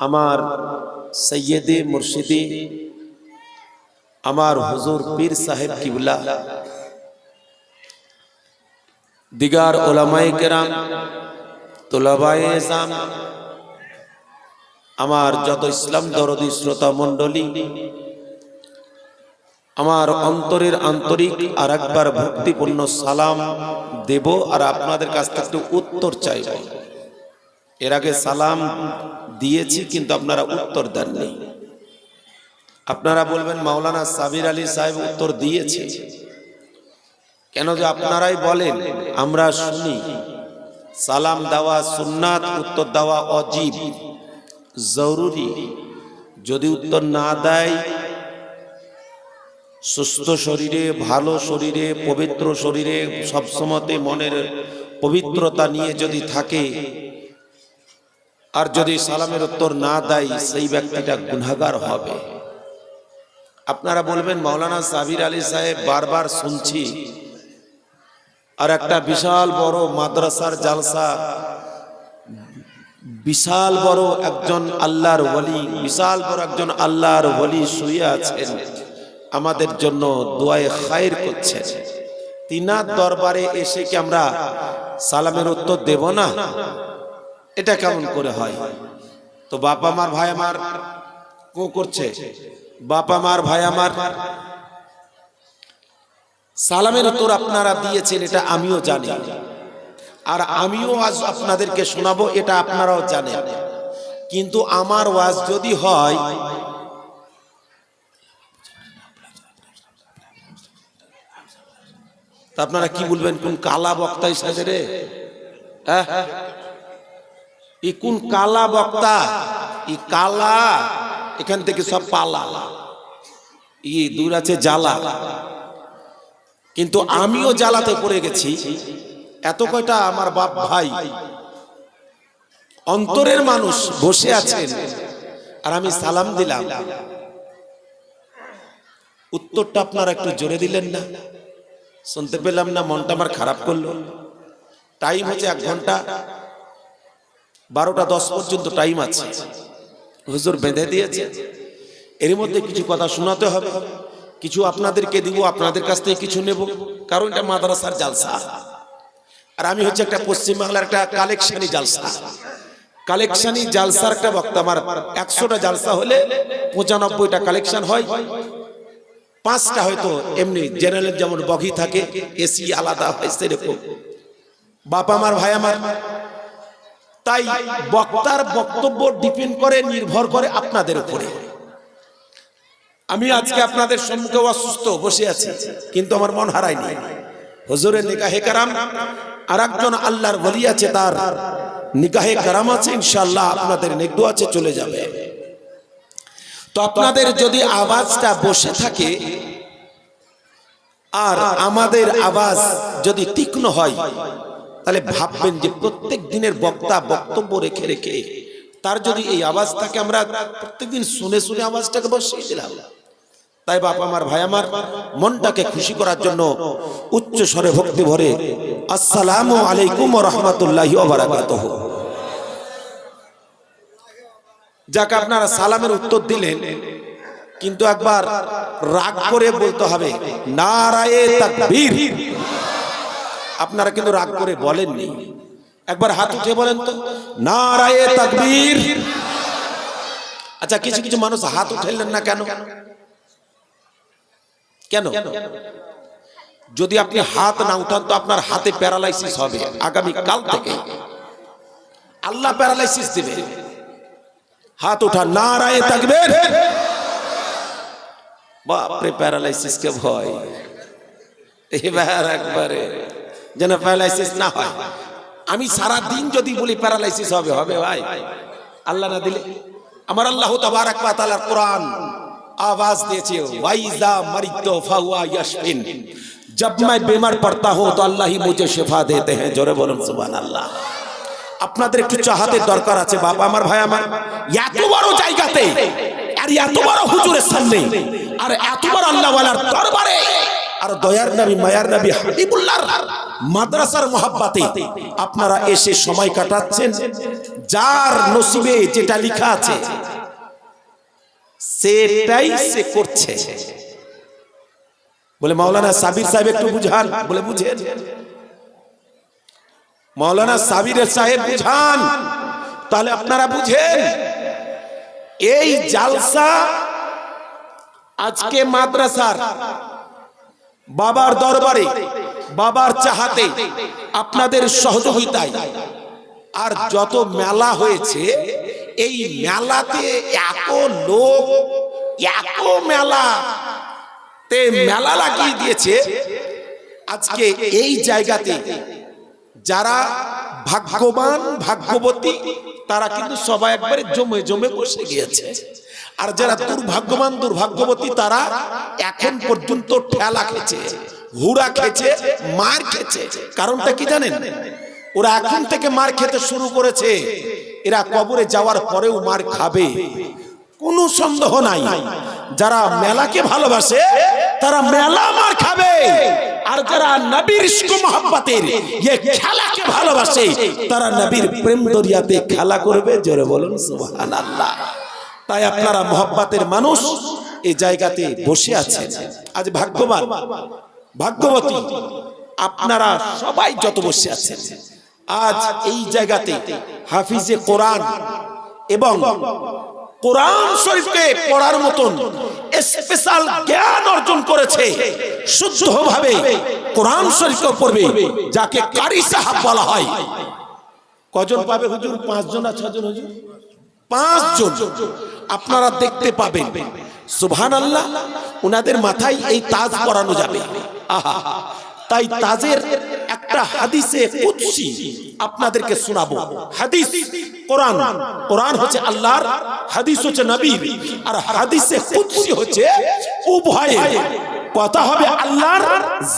আমার সৈয়দে মুর্শিদি আমার হুজুর পীর সাহেব কিবলা দিগার ওলামায়ে কেরাম তোলাবায়ে ইসলাম আমার যত ইসলাম দরদি শ্রোতা মণ্ডলী আমার অন্তরের আন্তরিক আর একবার ভক্তিপূর্ণ সালাম দেব আর আপনাদের কাছ থেকে একটু উত্তর চাইব। এর আগে সালাম দিয়েছি কিন্তু আপনারা উত্তর দেননি। আপনারা বলবেন মাওলানা সাবির আলী সাহেব উত্তর দিয়েছে কেন? যে আপনারাই বলেন, আমরা শুনি সালাম দেওয়া সুন্নাত, উত্তর দেওয়া ওয়াজিব জরুরি। যদি উত্তর না দেয়, সুস্থ শরীরে, ভালো শরীরে, পবিত্র শরীরে, সবসময় মনের পবিত্রতা নিয়ে যদি থাকে আর যদি সালামের উত্তর না দেয়, সেই ব্যক্তিটা গুনাহগার হবে। আপনারা বলবেন মাওলানা সাবির আলী সাহেব বারবার শুনছি, আর একটা বিশাল বড় মাদ্রাসার জালসা, বিশাল বড় একজন আল্লাহর ওলি, বিশাল বড় একজন আল্লাহর ওলি শুয়ে আছেন, আমাদের জন্য দোয়ায়ে খায়ের করছেন। তিনার দরবারে এসে কি আমরা সালামের উত্তর দেব না? এটা কেমন করে হয়? তো বাবা মার ভাই আমার কো করছে, বাবা মার ভাই আমার সালামের উত্তর আপনারা দিয়েছেন, এটা আমিও জানি, আর আমিও আজ আপনাদেরকে শোনাবো, এটা আপনারাও জানেন। কিন্তু আমার ওয়াজ যদি হয়, তা আপনারা কি বলবেন? কোন কালা বক্তা এসেছে রে? এই কোন কালা বক্তা? এই কালা, এখান থেকে সব পালা, এই দূর আছে জ্বালা। কিন্তু আমিও জ্বালাতে পড়ে গেছি। এত কয়টা আমার বাপ ভাই অন্তরের মানুষ বসে আছেন, আর আমি সালাম দিলাম, উত্তরটা আপনারা একটু জোরে দিলেন না, শুনতে পেলাম না, মনটা আমার খারাপ করলো। টাইম হচ্ছে 1 ঘন্টা, 12টা 10 পর্যন্ত টাইম আছে, হুজুর বেঁধে দিয়েছে। এর মধ্যে কিছু কথা শোনাতে হবে, কিছু আপনাদেরকে দিব, আপনাদের কাছ থেকে কিছু নেব, কারণ এটা মাদ্রাসার জালসা। আর আমি হচ্ছে একটা পশ্চিমবাংলার একটা কালেকশনি জালসা, কালেকশনি জালসার একটা বক্তা। আমার 100টা জালসা হলে 95টা কালেকশন হয়, 5টা হয়তো এমনি জেনারেল, যেমন বগি থাকে, এসি আলাদা হয়, সেরকম। বাবা আমার ভাই আমার, তাই বক্তার বক্তব্য ডিপেন্ড করে, নির্ভর করে আপনাদের উপরে। আমি আজকে আপনাদের সম্মুখে অসুস্থ বসে আছি, কিন্তু আমার মন হারায়নি। হুজুরের নিকাহে কারাম, আর একজন আল্লাহর ওলি আছে, তার নিকাহে কারাম আছে, ইনশাআল্লাহ আপনাদের নেক দোয়া আছে, চলে যাবে। তো আপনাদের যদি আওয়াজটা বসে থাকে আর আমাদের আওয়াজ যদি তীক্ষ্ণ হয়, তাহলে ভাববেন যে প্রত্যেক দিনের বক্তা বক্তব্য রেখে রেখে তার যদি এই আওয়াজটাকে আমরা প্রত্যেকদিন শুনে শুনে আওয়াজটাকে বসিয়ে দিলাম। তাই বাপ আমার ভাই আমার, মনটাকে খুশি করার জন্য উচ্চ স্বরে ভক্তি ভরে আসসালামু আলাইকুম ওয়া রাহমাতুল্লাহি ওয়া বারাকাতুহু। যাক, আপনারা সালামের উত্তর দিলেন, কিন্তু একবার রাগ করে বলতে হবে নারায়ে তাকবীর। আপনারা কিন্তু রাগ করে বলেননি, একবার হাত উঠে বলেন তো নারায়ে তাকবীর। আচ্ছা, কিছু কিছু মানুষ হাত উঠাইলেন না কেন? কেন? যদি আপনি হাত না উঠান তো আপনার হাতে প্যারালাইসিস হবে। আগামী কাল থেকে আল্লাহ প্যারালাইসিস দিবে। হাত উঠা, নারায়ে তাকবীর। বাপরে, প্যারালাইসিস কে ভয়। এবার একবারে যেন প্যারালাইসিস না হয়। আমি সারা দিন যদি বলি প্যারালাইসিস হবে, হবে ভাই? আল্লাহ না দিলে। আমার আল্লাহ তাবারাক ওয়া তাআলা কুরআন आवाज दिए वाइजा मरितो फाहुआ यशफिन, जब मैं बीमार पड़ता हूं तो अल्लाह ही मुझे शिफा देते हैं। जोरे बोलুন সুবহানাল্লাহ। আপনাদের একটু চাহাতের দরকার আছে বাবা আমার ভাই আমার। এত বড় জায়গাতে আর এত বড় হুজুরের সামনে আর এত বড় আল্লাহ ওয়ালার দরবারে আর দয়ার নবী মায়ার নবী হাবিবুল্লাহর মাদ্রাসার মহব্বতে আপনারা এসে সময় কাটাচ্ছেন। যার নসিবে যেটা লেখা আছে সেটাই সে করছে। বলে মাওলানা সাবির সাহেব একটু বুঝান, বলে বুঝেন। মাওলানা সাবির সাহেব বুঝান, তাহলে আপনারা বুঝেন। এই জালসা আজকে মাদ্রাসার বাবার দরবারে, বাবার চাহাতে, আপনাদের সহযোগিতায় আর যত মেলা হয়েছে, এই মেলাতে এত লোক, এত মেলাতে মেলা লাগিয়ে দিয়েছে। আজকে এই জায়গাতে যারা ভাগ্যবান ভাগ্যবতী তারা কিন্তু সবাই একবারে জমে জমে বসে গিয়েছে, আর যারা দুর্ভাগ্যবান দুর্ভাগ্যবতী তারা এখন পর্যন্ত ঠেলা খেছে, হুড়া খেছে, মার খেছে। কারণটা কি জানেন? ওরা এখন থেকে মার খেতে শুরু করেছে, এরা কবরে যাওয়ার পরেও মার খাবে, কোনো সন্দেহ নাই। যারা মেলাকে ভালোবাসে তারা মেলা মার খাবে, আর যারা নবীর ইশক মোহাব্বতের এই খেলাকে ভালোবাসে তারা নবীর প্রেম দরিয়াতে খেলা করবে। জোরে বলুন সুবহানাল্লাহ। তাই আপনারা মোহাব্বতের মানুষ এই জায়গাতে বসে আছেন। আজ ভাগ্যবান ভাগ্যবতী আপনারা সবাই যত বসে আছেন, আজ এই জায়গাতে হাফিজে কোরআন এবং কোরআন শরীফকে পড়ার মতন স্পেশাল জ্ঞান অর্জন করেছে, শুদ্ধভাবে কোরআন শরীফকে পড়বে, যাকে কারি সাহেব বলা হয়। কজন পাবে হুজুর? 5 জন না 6 জন হুজুর? 5 জন আপনারা দেখতে পাবেন। সুবহানাল্লাহ। উনাদের মাথায় এই তাজ পরানো যাবে। আহা, তাই তাজের একটা হাদিসে কুদসি আপনাদেরকে শোনাবো। হাদিস কোরআন, কোরআন হচ্ছে আল্লাহর, হাদিস হচ্ছে নবীর, আর হাদিসে কুদসি হচ্ছে উভয়ের। কথা হবে আল্লাহর,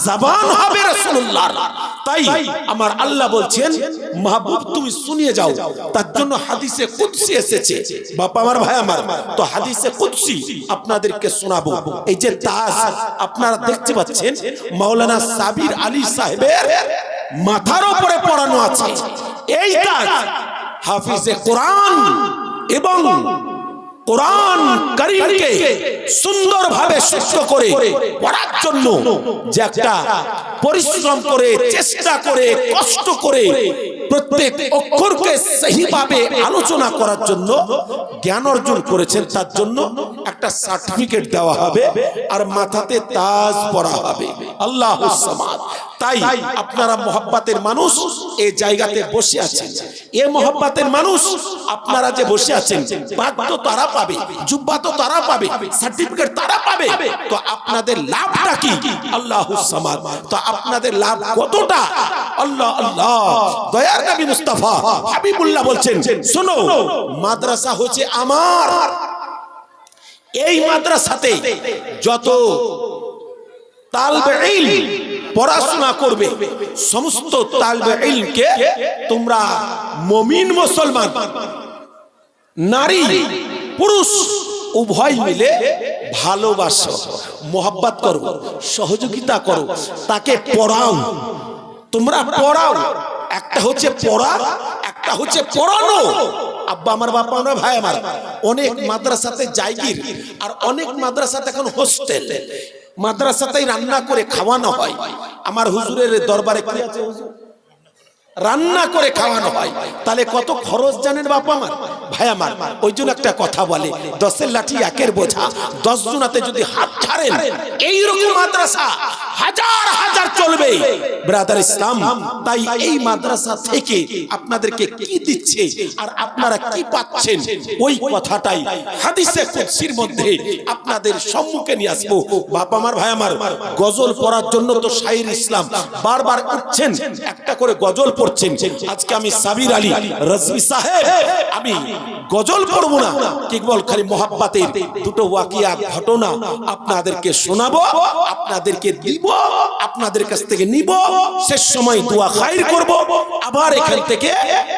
জবান হবে রাসূলুল্লাহর। তাই আমার আল্লাহ বলছেন মাহবুব তুমি শুনিয়ে যাও, তার জন্য হাদিসে কুদসি এসেছে। বাবা আমার, ভাই আমার, তো হাদিসে কুদসি আপনাদেরকে শোনাবো। এই যে তাজ আপনারা দেখতে পাচ্ছেন মাওলানা সাবির আলী সাহেবের মাথার উপরে পড়ানো আছে। এই তাজ হাফিজে কোরআন এবং কোরআন কারীমকে সুন্দরভাবে শুদ্ধ করে পড়ার জন্য যে একটা পরিশ্রম করে, চেষ্টা করে, কষ্ট করে প্রত্যেক অক্ষরকে সহিভাবে আলোচনা করার জন্য জ্ঞান অর্জন করেছেন, তার জন্য একটা সার্টিফিকেট দেওয়া হবে আর মাথাতে তাজ পরা হবে। আল্লাহুস সামাদ। তাই আপনারা মোহাব্বতের মানুষ এই জায়গাতে বসে আছেন। এই মোহাব্বতের মানুষ আপনারা যে বসে আছেন, পাক তো তারা পাবে, জুব্বা তো তারা পাবে, সার্টিফিকেট তারা পাবে। তো আপনাদের লাভটা কি? আল্লাহুস সামাদ। তো আপনাদের লাভ কতটা? আল্লাহ আল্লাহ। দয়ার নবী মুস্তাফা হাবিবুল্লাহ বলছেন, শোনো, মাদ্রাসা হচ্ছে আমার। এই মাদ্রাসাতে যত তালবে ইলম পড়াশোনা করবে, সমস্ত তালবে ইলমকে তোমরা মুমিন মুসলমান, নারী পুরুষ উভয় মিলে ভালোবাসো, মোহাব্বত করো, সহযোগিতা করো, তাকে পড়াও। তোমরা পড়াও। একটা হচ্ছে পড়া, একটা হচ্ছে পড়ানো। আব্বা আমার, বাবা আমার, ভাই আমার, অনেক মাদ্রাসাতে জায়গির, আর অনেক মাদ্রাসাতে এখন হোস্টেল। মাদ্রাসাতেই রান্না করে খাওয়ানো হয়। আমার হুজুরের দরবারে কি আছে হুজুর? রান্না করে খাওয়ানো হয়। তাহলে কত খরচ জানেন বাবা আমার, ভাই আমার? ওই জন্য একটা কথা বলে, 10-এর লাঠি 1-এর বোঝা। 10 জনাতে যদি হাত ছাড়েন, এইরকম মাদ্রাসা হাজার হাজার চলবে ব্রাদার ইসলাম। তাই এই মাদ্রাসা থেকে আপনাদেরকে কি দিচ্ছে আর আপনারা কি পাচ্ছেন, ওই কথাটাই হাদিসে কুদসির মধ্যে আপনাদের সম্মুখে নিয়ে আসবো। বাবা আমার, ভাই আমার, গজল পড়ার জন্য তো শাইর ইসলাম বারবার উঠছেন, একটা করে গজল পড়ছেন। আজকে আমি সাবির আলী রাজভী সাহেব, আমি গজল পড়বো না, কেবল খালি মোহাব্বতের দুটো ওয়াকিয়া ঘটনা আপনাদেরকে শোনাবো, আপনাদেরকে দিব আপনাদের কাছ থেকে নিব, শেষ সময় দোয়া খায়র করব, আবার এখান থেকে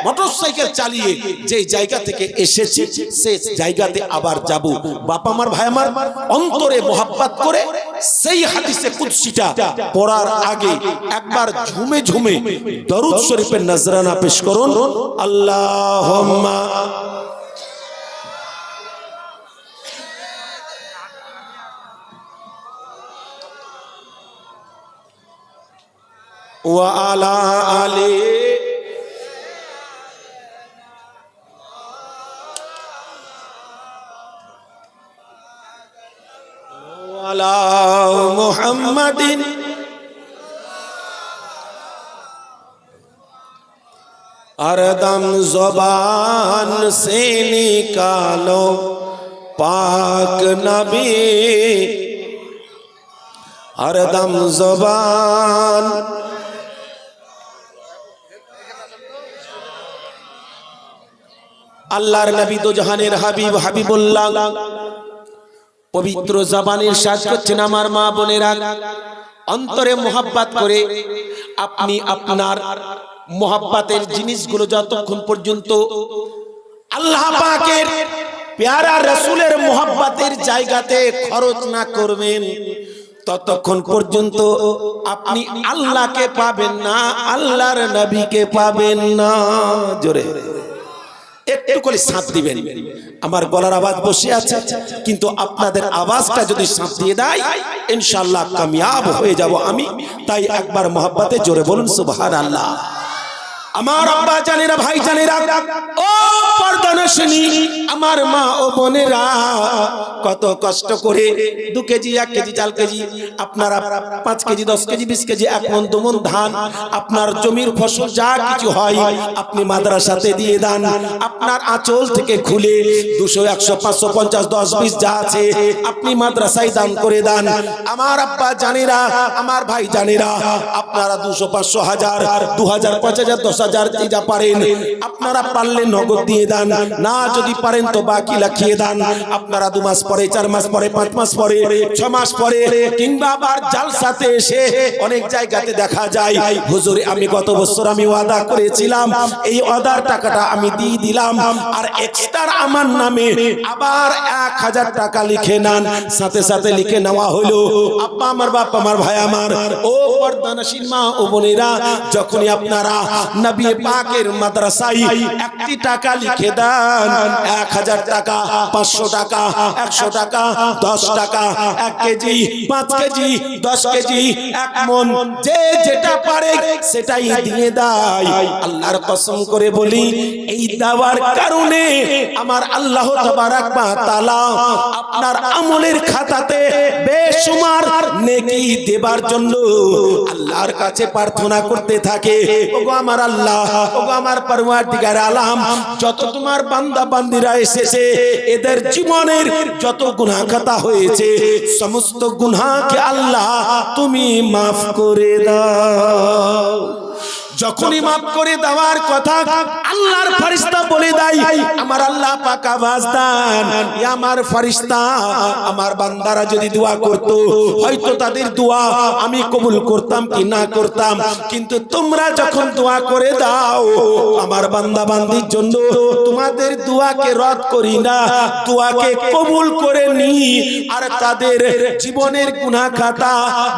মোটরসাইকেল চালিয়ে যে জায়গা থেকে এসেছি সেই জায়গাতে আবার যাব। বাপ আমার, ভাই আমার, অন্তরে মোহাব্বত করে সেই হাদিসে কুদসিটা পড়ার আগে একবার ঝুমে ঝুমে দরুদ শরীফের নজরানা পেশ করুন। আল্লাহুম্মা ওয়া আলা আলি ওয়া আলা মুহাম্মাদিন हरदम ज़ुबान से निकालो पाक नबी, हरदम ज़ुबान আল্লাহর নবী দো জাহানের হাবিব হাবিবুল্লাহ পবিত্র জবানের সাজ করছেন। আমার মা বোনেরা, অন্তরে মোহাব্বত করে আপনি আপনার মোহাব্বতের জিনিসগুলো যতক্ষণ পর্যন্ত আল্লাহ পাকের প্যারা রাসূলের মোহাব্বতের জায়গাতে খরচ না করবেন ততক্ষণ পর্যন্ত আপনি আল্লাহকে পাবেন না, আল্লাহর নবীকে পাবেন না। জোরে একটু করে সাথ দিবেন। আমার গলার আওয়াজ বসে আছে, কিন্তু আপনাদের আওয়াজটা যদি সাথ দিয়ে দেয় ইনশাআল্লাহ কামিয়াব হয়ে যাব আমি। তাই একবার মোহাব্বতে জোরে বলুন সুবহানাল্লাহ। আমার আব্বা জানেরা, ভাই জানেরা, ও পর্দানশিনী আমার মা ও বোনেরা, কত কষ্ট করে 2 কেজি 1 কেজি 4 কেজি আপনারা 5 কেজি 10 কেজি 20 কেজি 1 মণ 2 মণ ধান আপনার জমির ফসল যা কিছু হয় আপনি মাদ্রাসাতে দিয়ে দেন। আপনার আঁচল থেকে খুলে 200 100 500 50 10 20 যা আছে আপনি মাদ্রাসায় দান করে দেন। আমার আব্বা জানেরা, আমার ভাই জানেরা, আপনারা 200 500 1000 2000 5000 10,000 যা পারেন আপনারা পারলে নগদ দিয়ে দেন, না যদি পারেন তো বাকি রাখিয়ে দেন। আপনারা 2 মাস পরে 4 মাস পরে 5 মাস পরে 6 মাস পরে কিংবা আবার জালসাতে এসে অনেক জায়গাতে দেখা যায় হুজুর আমি গত বছর আমি ওয়াদা করেছিলাম এই ওয়াদার টাকাটা আমি দিয়ে দিলাম, আর এক্সট্রা আমার নামে আবার 1000 টাকা লিখে নেন। সাথে সাথে লিখে নেওয়া হলো। আব্বা আমার, বাপ আমার, ভাই আমার, ও পর্দানশীল মা ও বোনেরা, যখনই আপনারা নবী পাকের মাদ্রাসায় 1 টাকা লিখে দেন, 1000 টাকা 500 টাকা 100 টাকা 10 টাকা 1 কেজি 5 কেজি 10 কেজি 1 মণ যে যেটা পারে সেটাই দিয়ে দেয়। আল্লাহর কসম করে বলি এই দেওয়ার কারণে আমার আল্লাহ তাবারাক ওয়া তাআলা আপনার আমলের খাতাতে বেশুমার নেকি দেবার জন্য আল্লাহর কাছে প্রার্থনা করতে থাকে। ওগো আমার আল্লাহ, ওগো আমার পরওয়ারদিগার আলম, যত তোমার বান্দা বান্দিরা এসেছে এদের জীবনের যত গুনাহ খাতা হয়েছে সমস্ত গুনাহকে আল্লাহ তুমি maaf করে দাও। যখনই মাফ করে দেওয়ার কথা আল্লাহর ফেরেশতা বলে দেয়, আমার আল্লাহ পাক আওয়াজ দেন, ই আমার ফেরেশতা আমার বান্দারা যদি দোয়া করত হয়তো তাদের দোয়া আমি কবুল করতাম কি না করতাম, কিন্তু তোমরা যখন দোয়া করে দাও আমার বান্দা বান্দির জন্য তোমাদের দোয়াকে রদ করি না, দোয়াকে কবুল করে নি আর তাদের জীবনের গুনাহ খাতা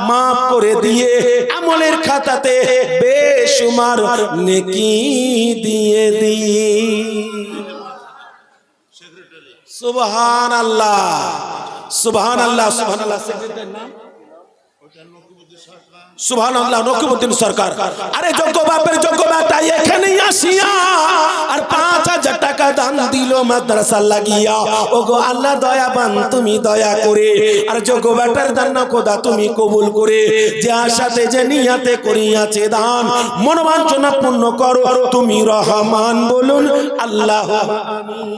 maaf করে দিয়ে আমলের খাতাতে বেশুমার নেকি দিয়ে দি। সুবহানাল্লাহ সুবহানাল্লাহ সুবহানাল্লাহ। সেক্রেটারির নাম সুবহানাল্লাহ নকিবউদ্দিন সরকার। আরে যোগ্য বাপের যোগ্য বেটা এখানেই আসিয়া আর 5000 টাকা দান দিল মাদ্রাসা লাগিয়া। ওগো আল্লাহ দয়াবান তুমি দয়া করে আর যোগ্য বেটার দান না খোদা তুমি কবুল করে যে আশাতে যে নিয়াতে করিয়াছে দান মনোবাঞ্ছনা পূর্ণ করো তুমি রহমান বলুন আল্লাহুম্মা আমিন।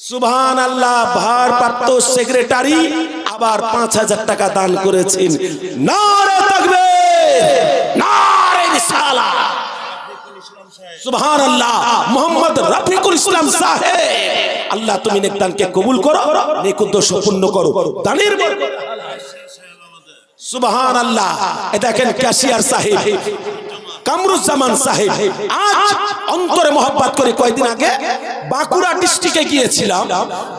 সুবহানাল্লাহ, ভারপ্রাপ্ত সেক্রেটারি আবার 5000 টাকা দান করেছেন। নারে তাকবীর, নারে রিসালাত। সুবহানাল্লাহ, মোহাম্মদ রফিকুল ইসলাম সাহেব, আল্লাহ তুমি নেক দানকে কবুল করো, নেক উদ্দেশ্য পূর্ণ করো, দানের বরকত সুবহানাল্লাহ। এ দেখেন ক্যাশিয়ার সাহেব কামরুজ্জামান সাহেব, আজ অন্তরে মহব্বত করে কয়েকদিন আগে বাঁকুড়া ডিস্ট্রিক্টে গিয়েছিলাম।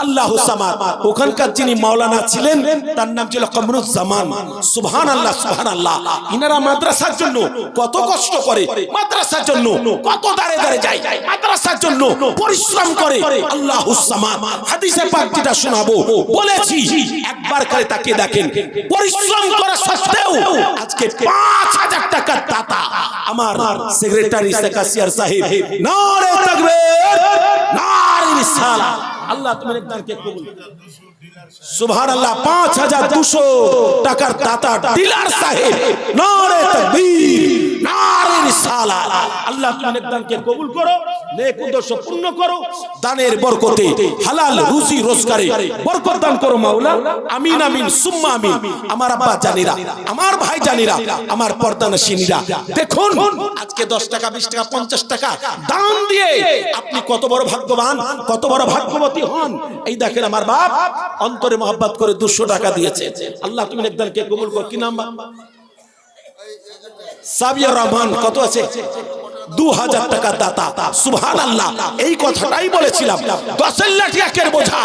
আল্লাহু সামাদ, ওখানকার যিনি মাওলানা ছিলেন তার নাম ছিল কামরুজ্জামান। সুবহানাল্লাহ সুবহানাল্লাহ। ইনারা মাদ্রাসার জন্য কত কষ্ট করে, মাদ্রাসার জন্য কত দাঁড়ে দাঁড়ে যায়, মাদ্রাসার জন্য পরিশ্রম করে। আল্লাহু সামাদ। হাদিসে পাক যেটা শোনাবো বলেছি, একবার করে তাকিয়ে দেখেন, পরিশ্রম করা সত্ত্বেও আজকে 5000 টাকার দাতা আমার সেক্রেটারি কাশিয়ার সাহেব। নারে তাকবীর, নারে রিসালাত। আল্লাহ তুমি একদানকে কবুল। সুবহানাল্লাহ। 5200 টাকার দাতা ডিলার সাহেব। নারে তাকবীর, নারে রিসালাত। আল্লাহ তুমি একদানকে কবুল করো, নেক উদ্দেশ্য পূর্ণ করো, দানের বরকতে হালাল রুজি রোজগারে বরকত দান করো মাওলা। আমিন আমিন সুম্মা আমিন। আমার আব্বা জানিরা, আমার ভাই জানিরা, আমার পর্দানশীনীরা, দেখুন আজকে 10 টাকা 20 টাকা 50 টাকা দান দিয়ে আপনি কত বড় ভাগ্যবান, কত বড় ভাগ্যবতী হন। এই দেখেন আমার বাপ অন্তরে মহব্বত করে 200 টাকা দিয়েছে। আল্লাহ তুমি একদানকে কবুল কর। কি নাম? সাবিয়ার রহমান। কত আছে? 2000 টাকা দাতা। সুবহানাল্লাহ। এই কথাটাই বলেছিলাম, 10 লাখ একের বোঝা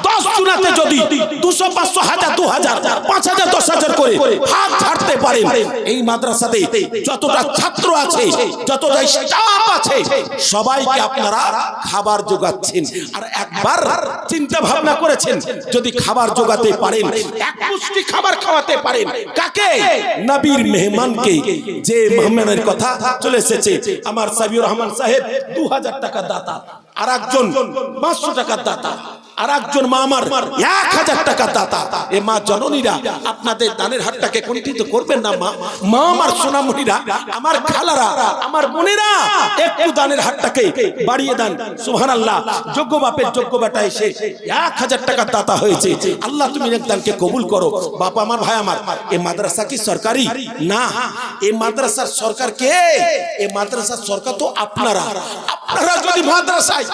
10 জুনাতে যদি 200 500 1000 2000 5000 10000 করে হাত ছাড়তে পারেন, এই মাদ্রাসাতে যতটা ছাত্র আছে, যতটা স্টাফ আছে, সবাইকে আপনারা খাবার যোগাচ্ছেন। আর একবার চিন্তা ভাবনা করেছেন, যদি খাবার যোগাতে পারেন, এক মুষ্টি খাবার খাওয়াতে পারেন, কাকে? নবীর মেহমানকে। যে মেহমানের কথা চলে এসেছে, আমার সাবিউর রহমান সাহেব 2000 টাকা দাতা, আর একজন 500 টাকা দাতা, আর একজন মা আমার 1000 টাকা দাতা। এ মা জননীরা, আপনাদের দানের হাতটাকে কণ্ঠিত করবেন না মা। মা আমার সোনামণিরা, আমার খালারা, আমার বোনেরা, একটু দানের হাতটাকে বাড়িয়ে দেন। সুবহানাল্লাহ। যোগ্য বাপের যোগ্য বেটা এসে 1000 টাকা দাতা হয়েছে। আল্লাহ তুমি নেকদানকে কবুল করো। বাবা আমার, ভাই আমার, এই মাদ্রাসা কি সরকারি? না, এই মাদ্রাসার সরকার কে? এই মাদ্রাসার সরকার তো আপনারা। আপনারা যদি মাদ্রাসায়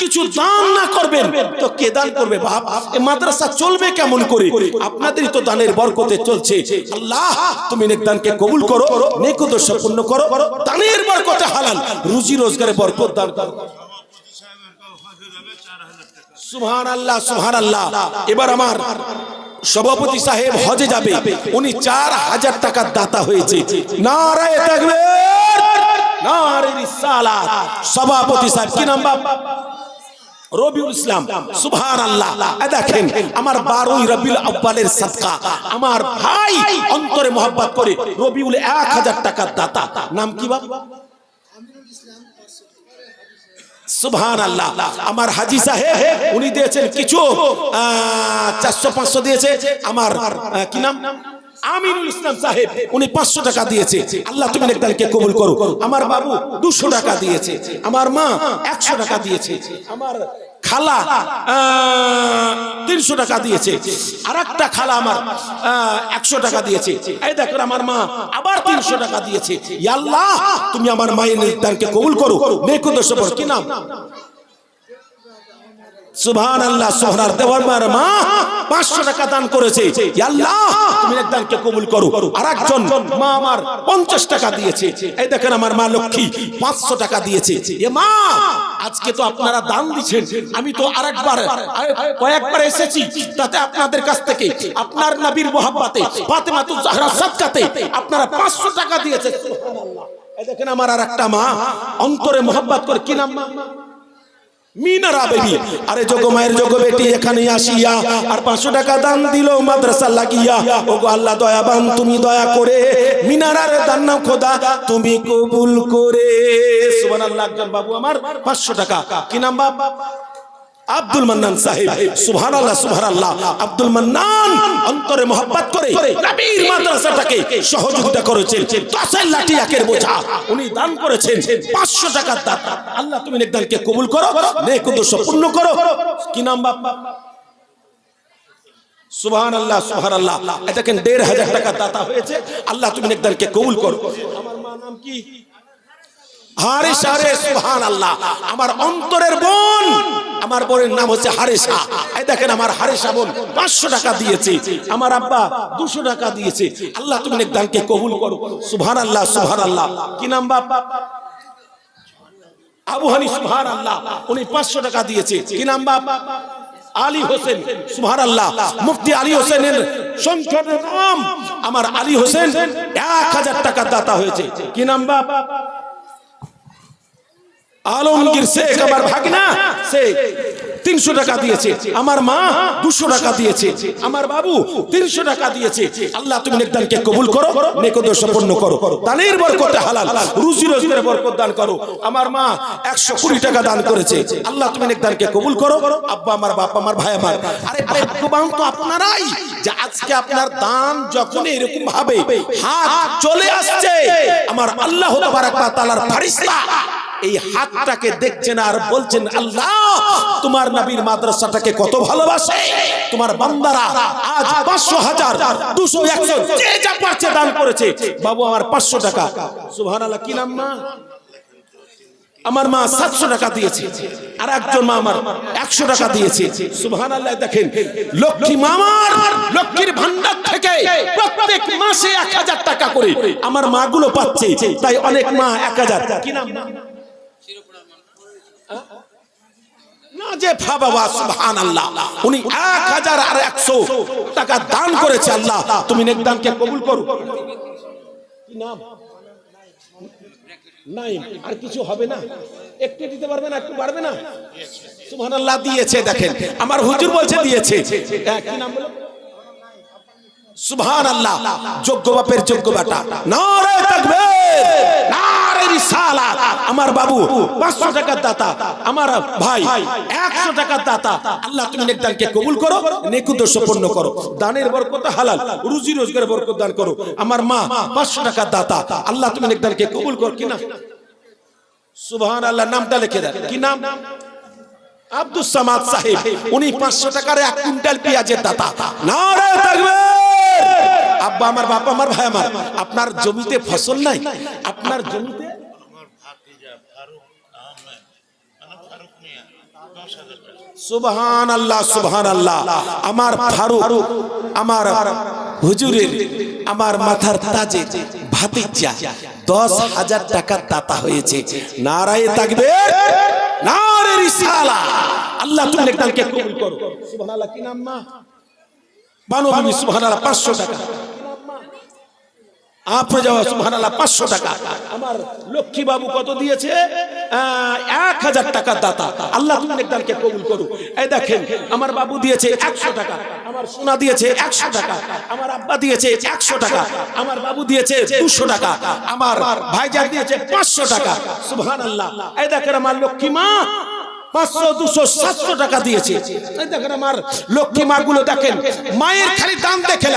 কিছু দান না করবেন তো কে দান করবে বাপ? এই মাদ্রাসা চলবে কেমন করে? আপনাদেরই তো দানের বরকতে চলছে। আল্লাহ তুমি নেকদানকে কবুল করো, নেক উদ্দেশ্য পূর্ণ করো, দানের বরকতে হালাল রুজি রোজগারে বরকত দান করো। সুবহানাল্লাহ সুবহানাল্লাহ। এবার আমার সভাপতি সাহেব হজে যাবে, উনি 4000 টাকার দাতা হয়েছে। নারায়ে তাকবীর, নারে রিসালাত। সভাপতি সাহেব কি নাম বাপ? রবিউল ইসলাম। সুবহানাল্লাহ। দেখেন আমার 12 রবিউল আউয়ালের সাদকা আমার ভাই অন্তরে মহব্বত করে রবিউল 1000 টাকার দাতা। নাম কি বাপ? সুবহানাল্লাহ। আমার হাজী সাহেব উনি দিয়েছেন কিছু 400-500 দিয়েছে। আমার কি নাম? আমিনুল ইসলাম সাহেব, উনি 500 টাকা দিয়েছে। আল্লাহ তুমি নেকদানকে কবুল করো। আমার বাবু 200 টাকা দিয়েছে। আমার মা 100 টাকা দিয়েছে। আমার খালা 300 টাকা দিয়েছে। আর একটা খালা আমার 100 টাকা দিয়েছে। এই দেখো আমার মা আবার 300 টাকা দিয়েছে। ইয়া আল্লাহ তুমি আমার মায়ের নেকদানকে কবুল করো, নেক উদ্দেশ্য করো। কি নাম? সুবহানাল্লাহ। সোহরার দেওয়ার মা 500 টাকা দান করেছে। ইয়া আল্লাহ তুমি নেকদানকে কবুল করো। আরেকজন মা আমার 50 টাকা দিয়েছে। এই দেখেন আমার মা লক্ষ্মী 500 টাকা দিয়েছে। এ মা আজকে তো আপনারা দান দিচ্ছেন, আমি তো কয়েকবার এসেছি, তাতে আপনাদের কাছ থেকে আপনার নবীর মহব্বতে ফাতেমাতুজ জাহরা সাদকাতে আপনারা 500 টাকা দিয়েছে। সুবহানাল্লাহ। এই দেখেন আমার আরেকটা মা অন্তরে মহব্বত করে। কি নাম মা? মিনারা বেবি। আরে যোগ্য মায়ের যোগ্য বেটি এখানে আসিয়া আর 500 টাকা দান দিল মাদ্রাসা লাগিয়া। ওগো আল্লাহ দয়াবান, তুমি দয়া করে মিনারার দান নাও খোদা, তুমি কবুল করে। সুবহানাল্লাহ। একজন বাবু আমার 500 টাকা। কি নাম বাপ? আব্দুল মান্নান সাহেব। সুবহানাল্লাহ সুবহানাল্লাহ। আব্দুল মান্নান অন্তরে মহব্বত করে নবীর মাদ্রাসাটাকে সহযোগিতা করেছেন। 10 লাখ একের বোঝা উনি দান করেছেন। 500 টাকার দাতা। আল্লাহ তুমি নেকদানকে কবুল করো, নেক উদ্দেশ্য পূর্ণ করো। কি নাম বাপ? সুবহানাল্লাহ সুবহানাল্লাহ। দেখেন 1500 টাকা দাতা হয়েছে। আল্লাহ তুমি নেকদানকে কবুল করো। আমার মা নাম কি? হারেসা রে সুবহানাল্লাহ, আমার অন্তরের বোন, আমার বোনের নাম হচ্ছে হারেসা। এই দেখেন আমার হারেসা বোন 500 টাকা দিয়েছে, আমার আব্বা 200 টাকা দিয়েছে। আল্লাহ তুমি নেক দানকে কবুল করো। সুবহানাল্লাহ সুবহানাল্লাহ। কি নাম বাপ? আবু হানি। সুবহানাল্লাহ, উনি 500 টাকা দিয়েছে। কি নাম বাপ? আলী হোসেন। সুবহানাল্লাহ, মুফতি আলী হোসেনের সংক্ষেপে নাম আমার আলী হোসেন, 1000 টাকা দাতা হয়েছে। কি নাম বাপ? আলমগীর শেখ, আমার ভাগনা, সে 300 টাকা দিয়েছে। আমার মা 200 টাকা দিয়েছে। আমার বাবু 300 টাকা দিয়েছে। আল্লাহ তুমি নেক দানকে কবুল করো, নেক উদ্দেশ্য পূর্ণ করো, দানের বরকতে হালাল রুজি রোজগারে বরকত দান করো। আমার মা 120 টাকা দান করেছে। আল্লাহ তুমি নেক দানকে কবুল করো। আব্বা আমার, বাপ আমার, ভাই আমার। আরে ভাগ্যবান তো আপনারাই যে আজকে আপনার দান যখন এরকম ভাবে হাত চলে আসছে, আমার আল্লাহ তাবারক ওয়া তাআলার ফেরেশতা এই হাতটাকে দেখছেন আর বলছেন, আল্লাহ তোমার নবীর মাদ্রাসাটাকে কত ভালোবাসে। তোমার বান্দারা আজ 500, 1000, 200, 100 যে যা পারছে দান করেছে। বাবু আমার 500 টাকা। সুবহানাল্লাহ। কি নাম মা? আমার মা 700 টাকা দিয়েছে। আর একজন মা আমার 100 টাকা দিয়েছে। সুবহানাল্লাহ। দেখেন লক্ষ্মী মামার লক্ষ্মীর ভান্ডার থেকে প্রত্যেক মাসে 1000 টাকা করে আমার মাগুলো পাচ্ছে। তাই অনেক মা 1000। কি নাম? না যে বাবা, সুবহানাল্লাহ, উনি 1000 আর 100 টাকা দান করেছে। আল্লাহ তুমি নেক দানকে কবুল করো। কি নাম? নাই আর কিছু হবে না? একটু দিতে পারবে না? একটু পারবে না? সুবহানাল্লাহ। দিয়েছে। দেখেন আমার হুজুর বলছে দিয়েছে। কি নাম বলো? সুবহানাল্লাহ। যোগ্য বাপের যোগ্য বেটা। নারে তাকবীর, নারে রিসালাত। আমার বাবু 500 টাকার দাতা, আমার ভাই 100 টাকার দাতা। আল্লাহ তুমি নেক দানকে কবুল করো, নেক উদ্দেশ্য পূর্ণ করো, দানের বরকত হালাল রুজি রোজগারে বরকত দান করো। আমার মা 500 টাকার দাতা। আল্লাহ তুমি নেক দানকে কবুল করো। কি নাম? সুবহানাল্লাহ। নামটা লিখে দেন। কি নাম? আব্দুস সামাদ সাহেব। উনি 500 টাকার 1 কুইন্টাল পেঁয়াজের দাতা। নারে তাকবীর। আব্বা আমার, বাবা আমার, ভাই আমার। আপনার জমিতে ফসল নাই? আপনার জমিতে সুবহানাল্লাহ সুবহানাল্লাহ। আমার ফারুক, আমার হুজুরের, আমার মাথার তাজে ভাতিজা 10,000 টাকা দাতা হয়েছে। নারায়ে তাকবীর, নারে রিসালাত। আল্লাহ তুমি নেক দানকে কবুল করো। সুবহানাল্লাহ। কি নাম মা? বানু বিবি। সুবহানাল্লাহ। 500 টাকা। আপনি যাওয়া। সুবহানাল্লাহ। 500 টাকা। আমার লক্ষ্মী বাবু কত দিয়েছে? 1000 টাকা দাতা। আল্লাহ তুমি নেক দানকে কবুল করো। এই দেখেন আমার বাবু দিয়েছে 100 টাকা, আমার সোনা দিয়েছে 100 টাকা, আমার আব্বা দিয়েছে 100 টাকা, আমার বাবু দিয়েছে 200 টাকা, আমার ভাইজান দিয়েছে 500 টাকা। সুবহানাল্লাহ। এই দেখেন আমার লক্ষ্মী মা 500, 200, 700 টাকা দিয়েছে। এই দেখেন আমার লক্ষ্মী মা গুলো। দেখেন মায়ের খালি দান দেখেন।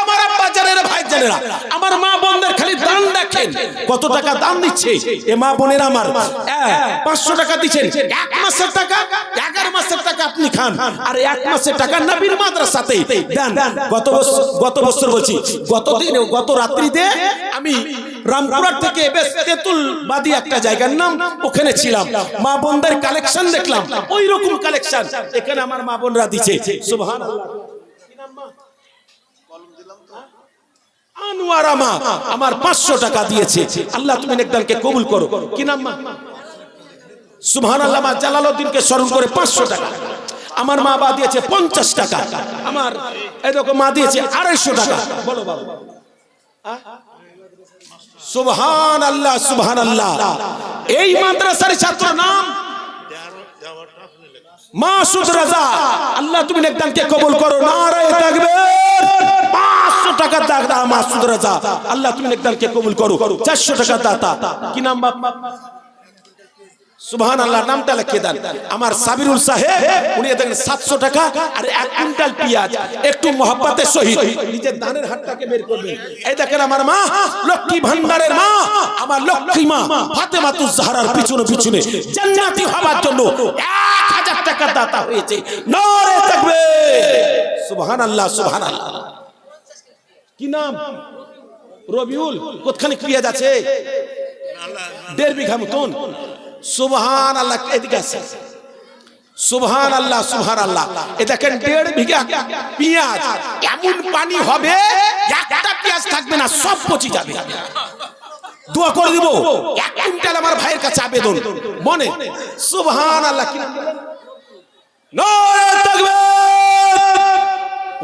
আমার আব্বা জানেরা, ভাই জানেরা, আমার মা বোনদের খালি দান দেখেন কত টাকা দান দিচ্ছে। এ মা বোনেরা আমার 500 টাকা দিচ্ছেন। 1 মাসের টাকা, 11 মাসের টাকা আপনি খান, আর 1 মাসের টাকা নবীর মাদ্রাসাতে দেন। গত বছর বলছি, গত রাত্রিতে আমি রামপুরহাট থেকে বেশ তেতুল বাদি একটা জায়গার নাম, ওখানে ছিলাম। মা বোনদের কালেকশন দেখলাম, ওই রকম কালেকশন এখানে আমার মা বোনরা দিচ্ছে। সুবহানাল্লাহ। কি নাম মা? কলম দিলাম তো। আনোয়ারা মা আমার 500 টাকা দিয়েছে। আল্লাহ তুমি নেক দানকে কবুল করো। কি নাম মা? সুবহানাল্লাহ। মা জালালউদ্দিনকে স্মরণ করে 500 টাকা। আমার মা বা দিয়েছে 50 টাকা। আমার এরকম মা দিয়েছে 250 টাকা। বলো বাবা। সুবহানাল্লাহ সুবহানাল্লাহ। এই মাদ্রাসার ছাত্র নাম মাসুদ রাজা। আল্লাহ তুমি নেক দানকে কবুল করো। নারায়ে তাকবীর। 500 টাকা দাতা মাসুদ রাজা। আল্লাহ তুমি নেক দানকে কবুল করো। 400 টাকা দাতা। কি নাম বাপ? সুবহানাল্লাহ। নামটা লিখে দেন। আমার সাবিরুল সাহেব, উনি দেখেন 700 টাকা আর 1 কুইন্টাল পেঁয়াজ। একটু মহব্বতের সহিত নিজের দানের হাতটাকে বের করবেন। এই দেখেন আমার মা লক্ষ্মী ভান্ডারের মা, আমার লক্ষ্মী মা ফাতেমাতুজ জাহরার পিছনে পিছনে জান্নাতি হওয়ার জন্য 1000 টাকা দাতা হয়েছে। নারে তাকবীর। সুবহানাল্লাহ সুবহানাল্লাহ। কি নাম? রবিউল। কতখানি পেঁয়াজ আছে? 1.5 বিঘা মতন। সুবহান আল্লাহ, এদিকে আছে। সুবহান আল্লাহ, সুবহান আল্লাহ। এ দেখেন 1.5 বিঘা পেঁয়াজ, এমন পানি হবে একটা পেঁয়াজ থাকবে না, সব পচে যাবে। দোয়া করে দিব 1 কুইন্টাল আমার ভাইয়ের কাছে আবেদন মনে। সুবহান আল্লাহ। কি নারে তাকবীর!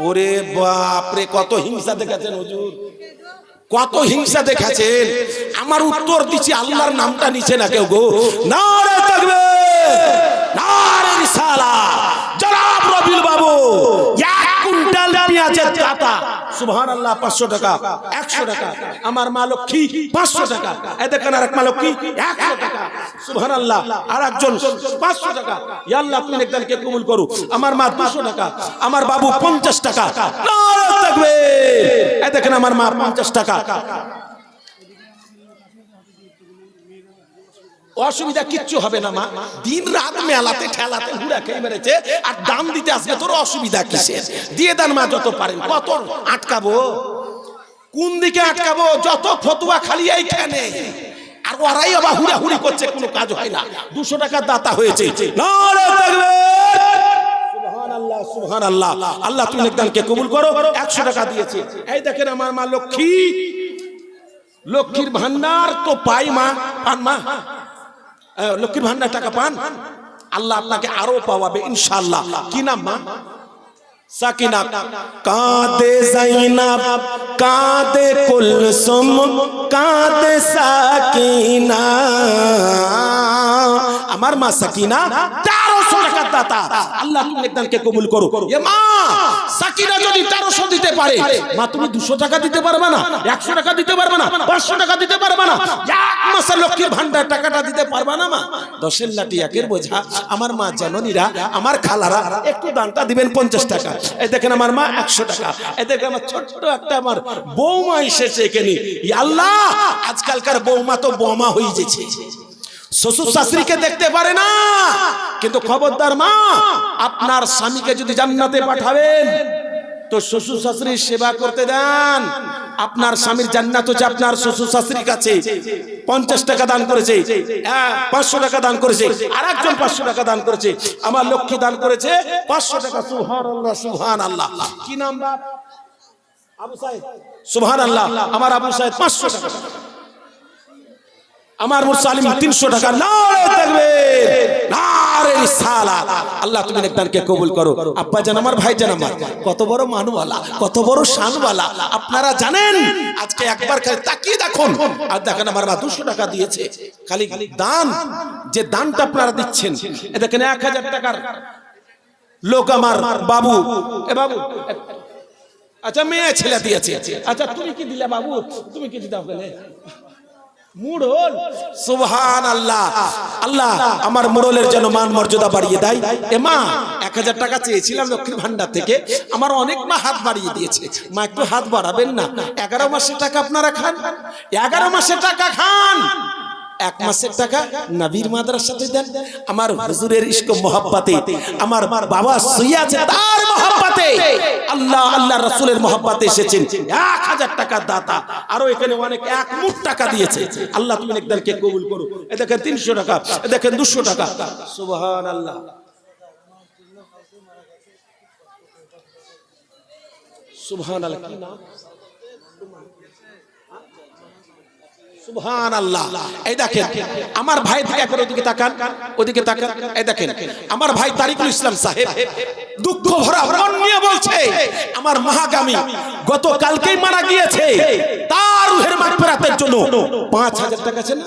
ওরে বাপ রে, কত হিংসা দেখাচ্ছেন হুজুর, কত হিংসা দেখাচ্ছেন। আমার উত্তর দিচ্ছি, আল্লাহর নামটা নিচে না কেউ গো। নারে তাকবীর, নারে রিসালাত। জনাব রবিউল বাবু 1 কুইন্টাল পেঁয়াজের দাতা। সুবহানাল্লাহ, 500 টাকা, 100 টাকা। আমার মা লক্ষ্মী 500 টাকা। এই দেখেন আরেক মা লক্ষ্মী 100 টাকা। সুবহানাল্লাহ, আরেকজন 500 টাকা। ইয়া আল্লাহ, তুমি একজনকে কবুল করো। আমার মা 200 টাকা, আমার বাবু 50 টাকা। নারে তাকবীর! এই দেখেন আমার মা 50 টাকা। অসুবিধা কিচ্ছু হবে না মা, দিন রাত মেলাতে ঠেলাতে ঘুরা খেয়ে মেরেছে, আর দাম দিতে আসবে, তোর অসুবিধা কিসের? দিয়ে দেন মা যত পারেন। কত আটকাবো, কোন দিকে আটকাবো? যত ফতুয়া খালি এইখানে, আর ওরাই আবার হুড়াহুড়ি করছে, কোনো কাজ হয় না। 200 টাকার দাতা হয়েছে। নারে তাকবীর! সুবহানাল্লাহ, সুবহানাল্লাহ। আল্লাহ তুমি নেকদানকে কবুল করো। 100 টাকা দিয়েছে। এই দেখেন আমার মা লক্ষ্মী, লক্ষ্মীর ভান্ডার তো পাই মা, পান মা, লক্ষ্মীর ভান্ডার টাকা পান। আল্লাহ আপনাকে আরো পাওয়াবে ইনশাআল্লাহ। কি নাম মা? সাকিনা। কাঁদে যায়নাব, কাঁদে কুলসুম, কাঁদে সাকিনা। আমার মা সাকিনা 1300 টাকার দাতা। আল্লাহ তুমি একজনকে কবুল করো। এ মা সাকিনা যদি 1300 দিতে পারে, মা তুমি 200 টাকা দিতে পারবে না? 100 টাকা দিতে পারবে না? 500 টাকা দিতে পারবে না? 1 মাসের লক্ষ্মীর ভান্ডার টাকাটা দিতে পারবে না মা? 10 লাঠি একের বোঝা। আমার মা জননীরা, আমার খালারা একটু দানটা দিবেন 50 টাকা। এই দেখেন আমার মা 100 টাকা। এই দেখেন আমার ছোট্ট একটা আমার বৌমা এসেছে এখানে। ইয়া আল্লাহ, আজকালকার বৌমা তো বোমা হয়ে যাচ্ছে, শ্বশুর শাশুড়িকে দেখতে পারে না। কিন্তু খবরদার মা, আপনার স্বামীকে যদি জান্নাতে পাঠাবেন তো শ্বশুর শাশুড়ির সেবা করতে দেন। আপনার স্বামীর জান্নাত হচ্ছে আপনার শ্বশুর শাশুড়ির কাছে। 50 টাকা দান করেছে, 500 টাকা দান করেছে, আরেকজন 500 টাকা দান করেছে, আমার লক্ষ্মী দান করেছে 500 টাকা। সুবহানাল্লাহ, সুবহানাল্লাহ। কি নাম বাপ? আবু সাইদ। সুবহানাল্লাহ, আমার আবু সাইদ 500 টাকা। আমার মুরসালিম 300 টাকা। নারে তাকবীর, নারে রিসালাত। আল্লাহ তুমি নেকদানকে কবুল করো। আব্বা জান, আমার ভাই জান, আমার কত বড় মানওয়ালা, কত বড় শানওয়ালা আপনারা জানেন। আজকে একবার খালি তাকিয়ে দেখুন, আর দেখেন আমার মা 200 টাকা দিয়েছে। খালি দান, যে দানটা আপনারা দিচ্ছেন, এ দেখেন 1000 টাকার লোক আমার বাবু। এ বাবু, আচ্ছা মেয়ে ছেলে দিয়েছে। আচ্ছা তুমি কি দিলে বাবু? তুমি কি দিতে হবে? মুড়ল। সুবহানাল্লাহ। আল্লাহ আমার মুড়লের যেন মান মর্যাদা বাড়িয়ে দেয়। এ মা 1000 টাকা চেয়েছিলাম লক্ষ্মীর ভান্ডার থেকে, আমার অনেক মা হাত বাড়িয়ে দিয়েছে। মা একটু হাত বাড়াবেন না? 11 মাসের টাকা আপনারা খান, 11 মাসের টাকা খান। 1 মাসের টাকা নবীর মাদ্রাসাতে দেন। আমার হুজুরের ইশক মোহাব্বতে, আমার বাবা শুয়ে আছে তার মোহাব্বতে, আল্লাহ আল্লাহ রাসূলের মোহাব্বতে এসেছেন। 1000 টাকা দাতা, আরো এখানে অনেক 1 মুঠ টাকা দিয়েছে। আল্লাহ তুমি একজনকে কবুল করো। এই দেখেন 300 টাকা, এই দেখেন 200 টাকা। সুবহানাল্লাহ, সুবহানাল্লাহ। কি নাম? সুবহানাল্লাহ। এই দেখেন আমার ভাই দিকে একবার ওদিকে তাকান, ওদিকে তাকান। এই দেখেন আমার ভাই তারিকুল ইসলাম সাহেব দুঃখ ভরা মন নিয়ে বলছে, আমার মাহাগামী গত কালকেই মারা গিয়েছে, তার রূহের মাগফিরাতের জন্য 5000 টাকা আছে না,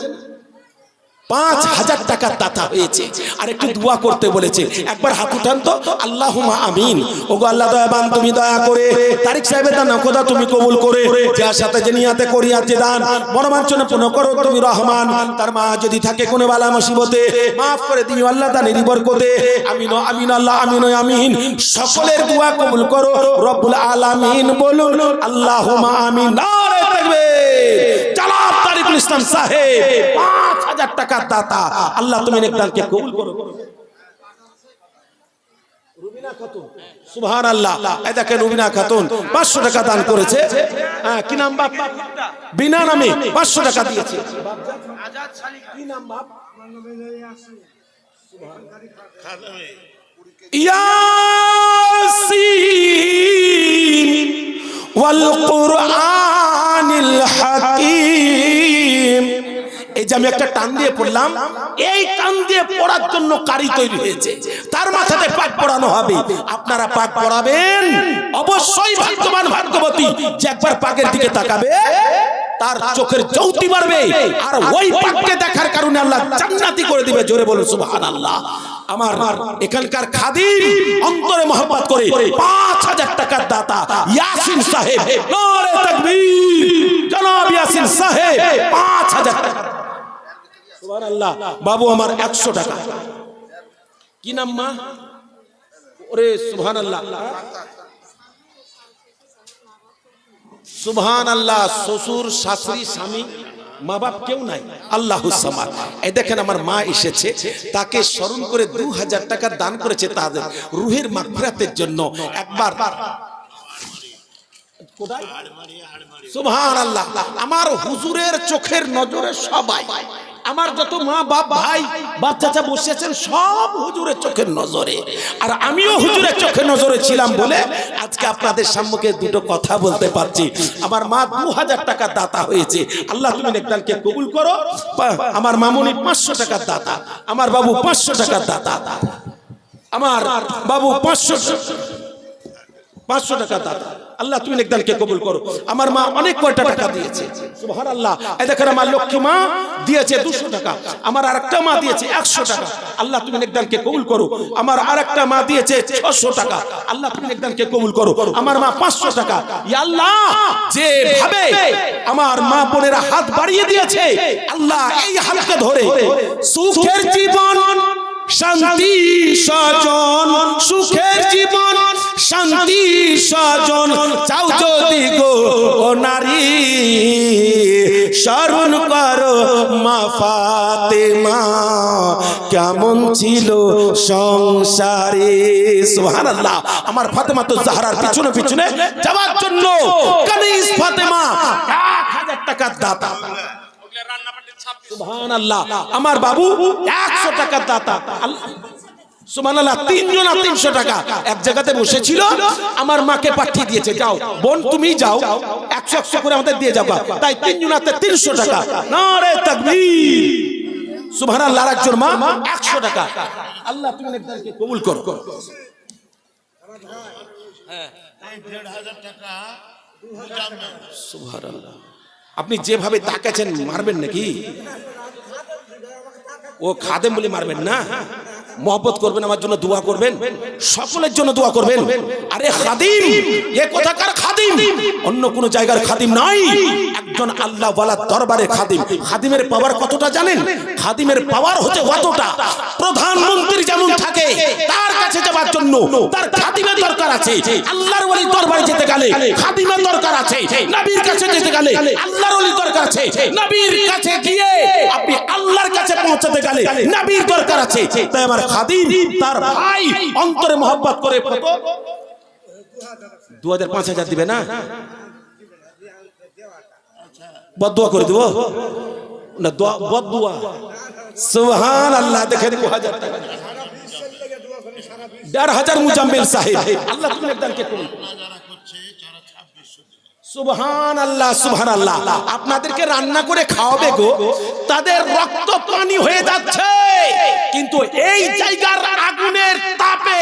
5000 টাকার দাতা হয়েছে। আর একটু দোয়া করতে বলেছে। একবার হাত উঠান তো, আল্লাহুম্মা আমিন। ওগো আল্লাহ দয়াবান, তুমি দয়া করে তারিক সাহেবের দান খোদা তুমি কবুল করে, যার সাথে যে নিয়াতে করিয়াছে দান মনোবাঞ্ছনা পূর্ণ করো তুমি রহমান। তার মা যদি থাকে কোনো বালা মুসিবতে মাফ করে দিও আল্লাহ, তার বরকতে। আমিন আমিন আল্লাহ, আমিন আমিন। সকলের দোয়া কবুল করো রব্বুল আলামিন। বলুন আল্লাহুম্মা আমিন। নারে তাকবীর। জনাব তারিকুল ইসলাম সাহেব 5000 টাকার দাতা। আল্লাহ তুমি নেকদানকে কবুল করো। সুবহানাল্লাহ। এই দেখেন রুবিনা খাতুন 500 টাকা দান করেছে। হ্যাঁ, কি নাম বাপ? বিনা নামে 500 টাকা দিয়েছে। কি নাম বাপ? ইয়াসিন ওয়াল কুরআনিল হাকীম। এই যে আমি একটা টান দিয়ে পড়লাম, এই টান দিয়ে পড়ার জন্য কারি তৈরি হয়েছে, তার মাথাতে পাক পড়ানো হবে। আপনারা পাক পড়াবেন, অবশ্যই ভাগ্যবান ভাগ্যবতী যে একবার পাকের দিকে তাকাবে তার চোখের জ্যোতি বাড়বে, আর ওই পাককে দেখার কারণে আল্লাহ জান্নাতি করে দিবে। জোরে বলুন সুবহানাল্লাহ। আমার এখানকার খাদিম অন্তরে মহব্বত করে 5000 টাকার দাতা ইয়াসিন সাহেব, নারে তাকবীর, জনাব ইয়াসিন সাহেব 5000 টাকা। সুবহানাল্লাহ। বাবু আমার 100 টাকা। কি নাম মা? ওরে সুবহানাল্লাহ, সুবহানাল্লাহ। শ্বশুর শাশুড়ি স্বামী মা বাপ কেউ নাই, আল্লাহু সামাদ। এই দেখেন আমার মা এসেছে, তাকে স্মরণ করে 2000 টাকা দান করেছে তাদের রুহের মাগফিরাতের জন্য। একবার সুবহানাল্লাহ। আমার হুজুরের চোখের নজরে সবাই, আমার যত মা বাপ ভাই বাচ্চা বসে আছেন সব হুজুরের চোখের নজরে, আর আমিও হুজুরের চোখের নজরে ছিলাম বলে আজকে আপনাদের সম্মুখে দুটো কথা বলতে পারছি। আমার মা 2000 টাকা দাতা হয়েছে, আল্লাহ তুমি নেকদানকে কবুল করো। আমার মামুনি 500 টাকার দাতা, আমার বাবু 500 টাকার দাতা, আমার বাবু 500 টাকা দাতা, আল্লাহ তুমি নেকদানকে কবুল করো। আমার মা অনেক কয়টা টাকা দিয়েছে, সুবহানাল্লাহ। এই দেখেন আমার লক্ষ্মী মা দিয়েছে 200 টাকা, আমার আরেকটা মা দিয়েছে 100 টাকা, আল্লাহ তুমি নেকদানকে কবুল করো। আমার আরেকটা মা দিয়েছে 600 টাকা, আল্লাহ তুমি নেকদানকে কবুল করো। আমার মা 500 টাকা। ইয়া আল্লাহ, যেভাবে আমার মা বোনেরা হাত বাড়িয়ে দিয়েছে, আল্লাহ এই হাতকে ধরে সুখের জীবন শান্তি স্বজন, সুখের জীবন শান্তি স্বজন চাও যদি গো ও নারী, স্মরণ করো মা ফাতেমা কেমন ছিল সংসারে। সুবহানাল্লাহ। আমার ফাতেমা তো জাহরার পিছনে পিছনে যাওয়ার জন্য কানিজ ফাতেমা 1000 টাকার দাতা, সুবহানাল্লাহ। আমার বাবু 100 টাকার দাতা, সুবহানাল্লাহ। 3 জনা 300 টাকা এক জায়গাতে বসেছিল, আমার মাকে পাঠিয়ে দিয়েছে, যাও বোন তুমি যাও 100 করে আমাদের দিয়ে যাবা, তাই 3 জনাতে 300 টাকা। নারে তাকবীর, সুবহানাল্লাহ। আর একজন মা 100 টাকা, আল্লাহ তুমি নেকদারকে কবুল করো। হ্যাঁ, 1500 টাকা। সুবহানাল্লাহ। আপনি যেভাবে তাকাচ্ছেন মারবেন নাকি? ও খাদেম বলে মারবেন না, মহব্বত করবেন, আমার জন্য দোয়া করবেন, সকলের জন্য দোয়া করবেন। আরে খাদিম, এ কোথাকার খাদিম? অন্য কোন জায়গার খাদিম নাই, একজন আল্লাহ ওয়ালা দরবারে খাদিম। খাদিমের পাওয়ার কতটা জানেন? খাদিমের পাওয়ার হচ্ছে কতটা, প্রধানমন্ত্রী যেমন থাকে তার কাছে যাওয়ার জন্য তার খাদিমের দরকার আছে, আল্লাহর ওয়ালির দরবারে যেতে গেলে খাদিমের দরকার আছে, নবীর কাছে যেতে গেলে আল্লাহর ওয়ালির দরকার আছে, নবীর কাছে গিয়ে আপনি আল্লাহর কাছে পৌঁছাতে গেলে নবীর দরকার আছে। তাই আমার খাদিম তার ভাই অন্তরে মহব্বত করে কত 2000 5000 দিবে না, বদদুয়া করে দেব না, বদদুয়া। সুবহানাল্লাহ। দেখেন 2000 টাকা 1500 মুজাম্মিল সাহেব, আল্লাহ তুমি একদানকে কবুল করুন। সুবহানাল্লাহ, সুবহানাল্লাহ। আপনাদেরকে রান্না করে খাওয়াবে গো, তাদের রক্ত পানি হয়ে যাচ্ছে, কিন্তু এই জায়গার আগুনের তাপে